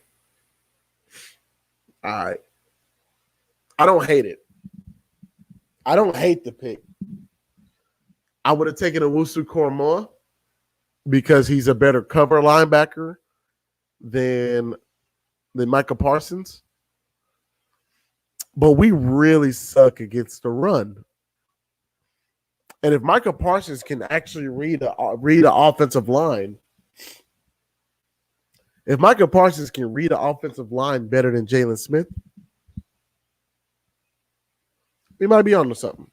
All right. I don't hate it. I don't hate the pick. I would have taken a Wusu-Koramoah because he's a better cover linebacker than Micah Parsons. But we really suck against the run. And if Micah Parsons can actually read an offensive line, if Micah Parsons can read an offensive line better than Jalen Smith, we might be onto something.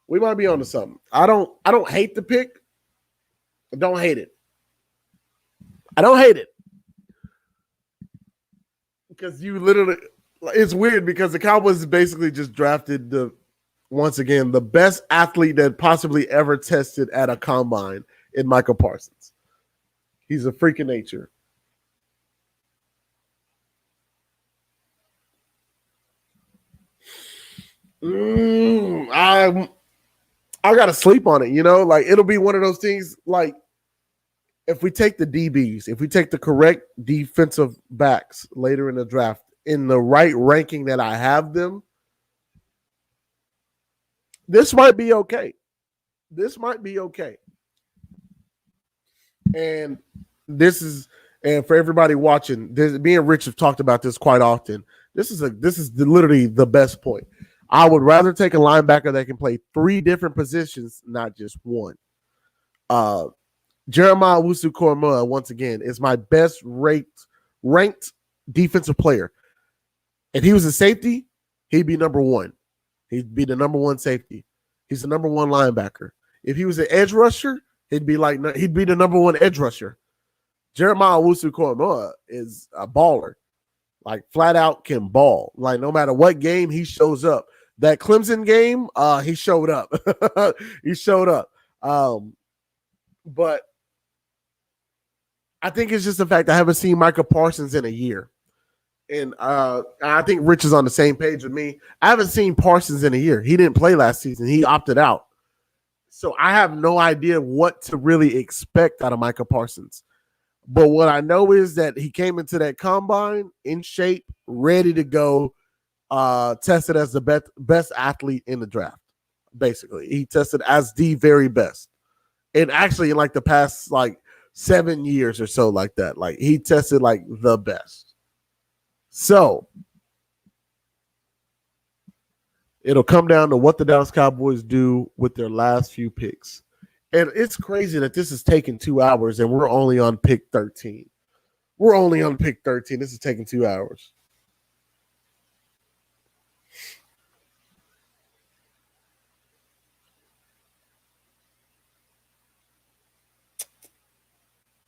We might be onto something. I don't hate the pick. I don't hate it. I don't hate it. Because you literally, it's weird because the Cowboys basically just drafted once again, the best athlete that possibly ever tested at a combine in Michael Parsons. He's a freak of nature. I gotta sleep on it, like it'll be one of those things like if we take the DBs, if we take the correct defensive backs later in the draft in the right ranking that I have them, this might be okay. This might be okay. And and for everybody watching, me and Rich have talked about this quite often. This is literally the best point. I would rather take a linebacker that can play 3 different positions, not just one. Jeremiah Owusu-Koramoah, once again, is my best ranked defensive player. If he was a safety, he'd be number 1. He'd be the number 1 safety. He's the number 1 linebacker. If he was an edge rusher, he'd be the number 1 edge rusher. Jeremiah Owusu-Koramoah is a baller. Like flat out can ball. Like no matter what game he shows up. That Clemson game, he showed up. He showed up. But I think it's just the fact I haven't seen Micah Parsons in a year. And I think Rich is on the same page with me. I haven't seen Parsons in a year. He didn't play last season. He opted out. So I have no idea what to really expect out of Micah Parsons. But what I know is that he came into that combine in shape, ready to go, tested as the best athlete in the draft. Basically, he tested as the very best. And actually, in like the past 7 years or so, like that, like he tested like the best. So it'll come down to what the Dallas Cowboys do with their last few picks. And it's crazy that this is taking 2 hours and we're only on pick 13. We're only on pick 13. This is taking 2 hours.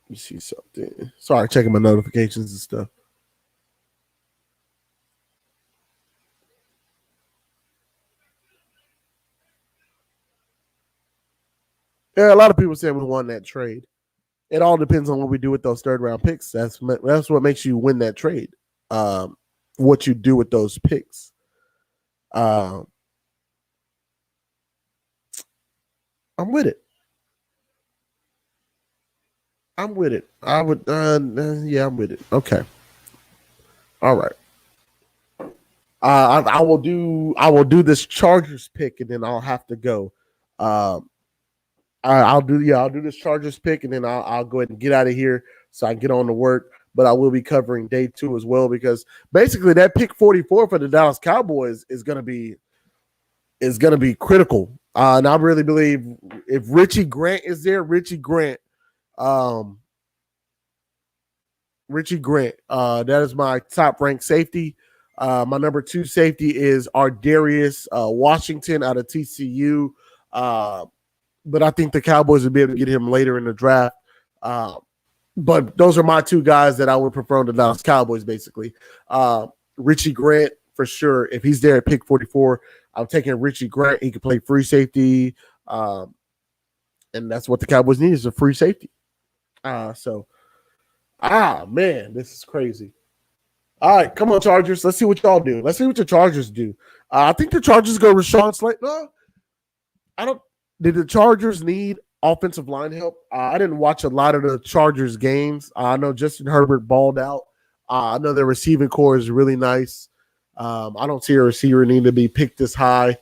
Let me see something. Sorry, checking my notifications and stuff. Yeah, a lot of people say we won that trade. It all depends on what we do with those 3rd round picks. That's what makes you win that trade. What you do with those picks. I'm with it. I'm with it. I would. Yeah, I'm with it. Okay. All right. I will do this Chargers pick, and then I'll have to go. I'll do this Chargers pick, and then I'll go ahead and get out of here so I can get on to work. But I will be covering day 2 as well because basically that pick 44 for the Dallas Cowboys is going to be critical. And I really believe if Richie Grant is there, Richie Grant, that is my top ranked safety. My number 2 safety is Ardarius Washington out of TCU. But I think the Cowboys would be able to get him later in the draft. But those are my 2 guys that I would prefer on the Dallas Cowboys, basically. Richie Grant, for sure. If he's there at pick 44, I'm taking Richie Grant. He can play free safety. And that's what the Cowboys need is a free safety. Man, this is crazy. All right, come on, Chargers. Let's see what y'all do. Let's see what the Chargers do. I think the Chargers go Rashawn Slater. No, I don't. Did the Chargers need offensive line help? I didn't watch a lot of the Chargers games. I know Justin Herbert balled out. I know their receiving core is really nice. I don't see a receiver need to be picked this high.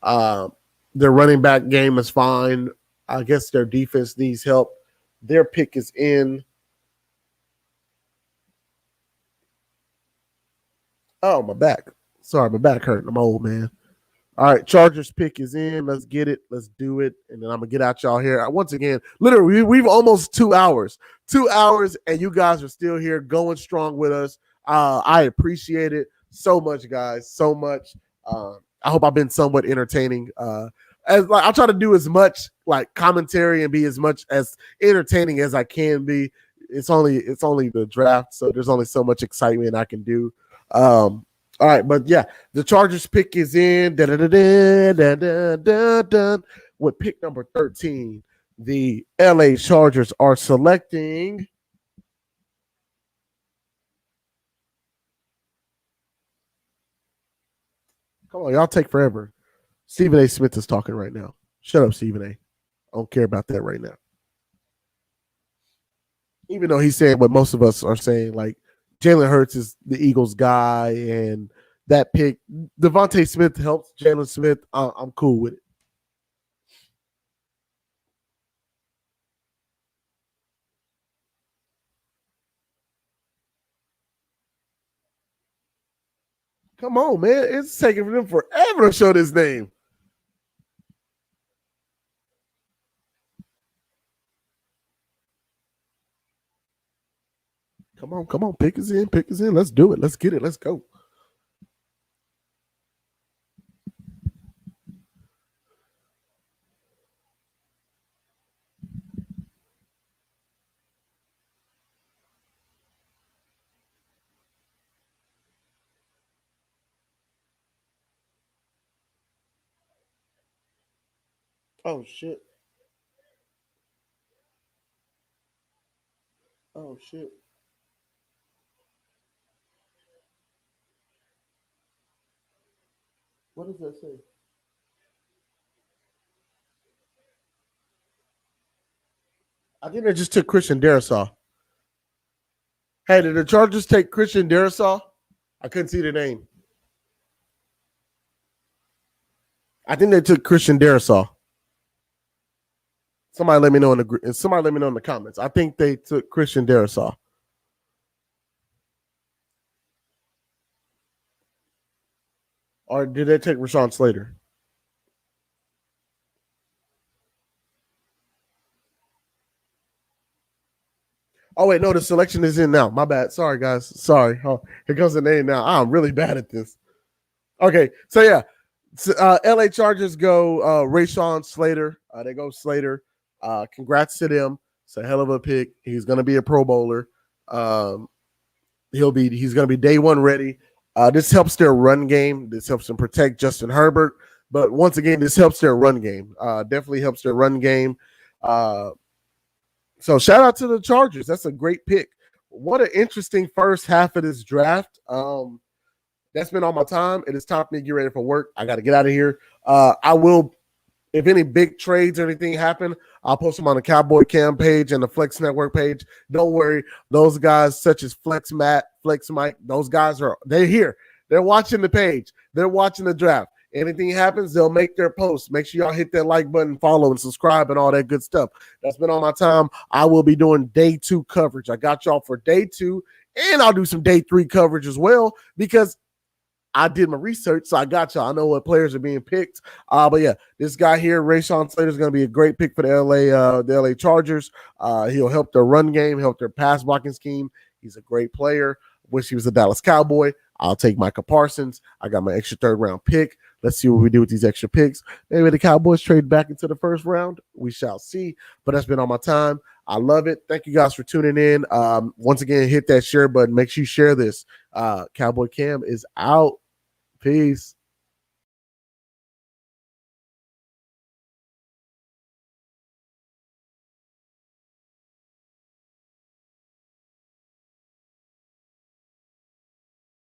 Their running back game is fine. I guess their defense needs help. Their pick is in. Oh, my back. Sorry, my back hurt. I'm old, man. All right, Chargers pick is in. Let's get it. Let's do it. And then I'm gonna get out y'all here. Once again, literally, we've almost 2 hours. 2 hours, and you guys are still here going strong with us. I appreciate it so much, guys. So much. I hope I've been somewhat entertaining. As like I try to do as much like commentary and be as much as entertaining as I can be. It's only the draft, so there's only so much excitement I can do. All right, but yeah, the Chargers pick is in. With pick number 13, the LA Chargers are selecting. Come on, y'all take forever. Stephen A. Smith is talking right now. Shut up, Stephen A. I don't care about that right now. Even though he's saying what most of us are saying, like Jalen Hurts is the Eagles guy, and that pick, Devontae Smith helps Jalen Smith. I'm cool with it. Come on, man. It's taking them forever to show this name. Come on. Pick us in. Let's do it. Let's get it. Let's go. Oh shit. Oh shit. What does that say? I think they just took Christian Darrisaw. Hey, did the Chargers take Christian Darrisaw? I couldn't see the name. I think they took Christian Darrisaw. Somebody let me know in the comments. I think they took Christian Darrisaw. Or did they take Rashawn Slater? Oh wait, no, the selection is in now. My bad. Sorry, guys. Sorry. Oh, here comes the name now. I'm really bad at this. Okay, so yeah, LA Chargers go Rashawn Slater. They go Slater. Congrats to them. It's a hell of a pick. He's going to be a Pro Bowler. He's going to be day one ready. This helps their run game. This helps them protect Justin Herbert. But once again, this helps their run game. Definitely helps their run game. So shout out to the Chargers. That's a great pick. What an interesting first half of this draft. That's been all my time. It is time for me to get ready for work. I got to get out of here. I will, if any big trades or anything happen, I'll post them on the Cowboy Cam page and the Flex Network page. Don't worry. Those guys such as Flex Matt, Flex Mike, they're here. They're watching the page. They're watching the draft. Anything happens, they'll make their posts. Make sure y'all hit that like button, follow, and subscribe, and all that good stuff. That's been all my time. I will be doing day 2 coverage. I got y'all for day 2, and I'll do some day 3 coverage as well because I did my research, so I got y'all. I know what players are being picked. But yeah, this guy here, Rashawn Slater, is going to be a great pick for the LA Chargers. He'll help their run game, help their pass blocking scheme. He's a great player. Wish he was a Dallas Cowboy. I'll take Micah Parsons. I got my extra 3rd round pick. Let's see what we do with these extra picks. Maybe the Cowboys trade back into the 1st round. We shall see. But that's been all my time. I love it. Thank you guys for tuning in. Once again, hit that share button. Make sure you share this. Cowboy Cam is out. Peace.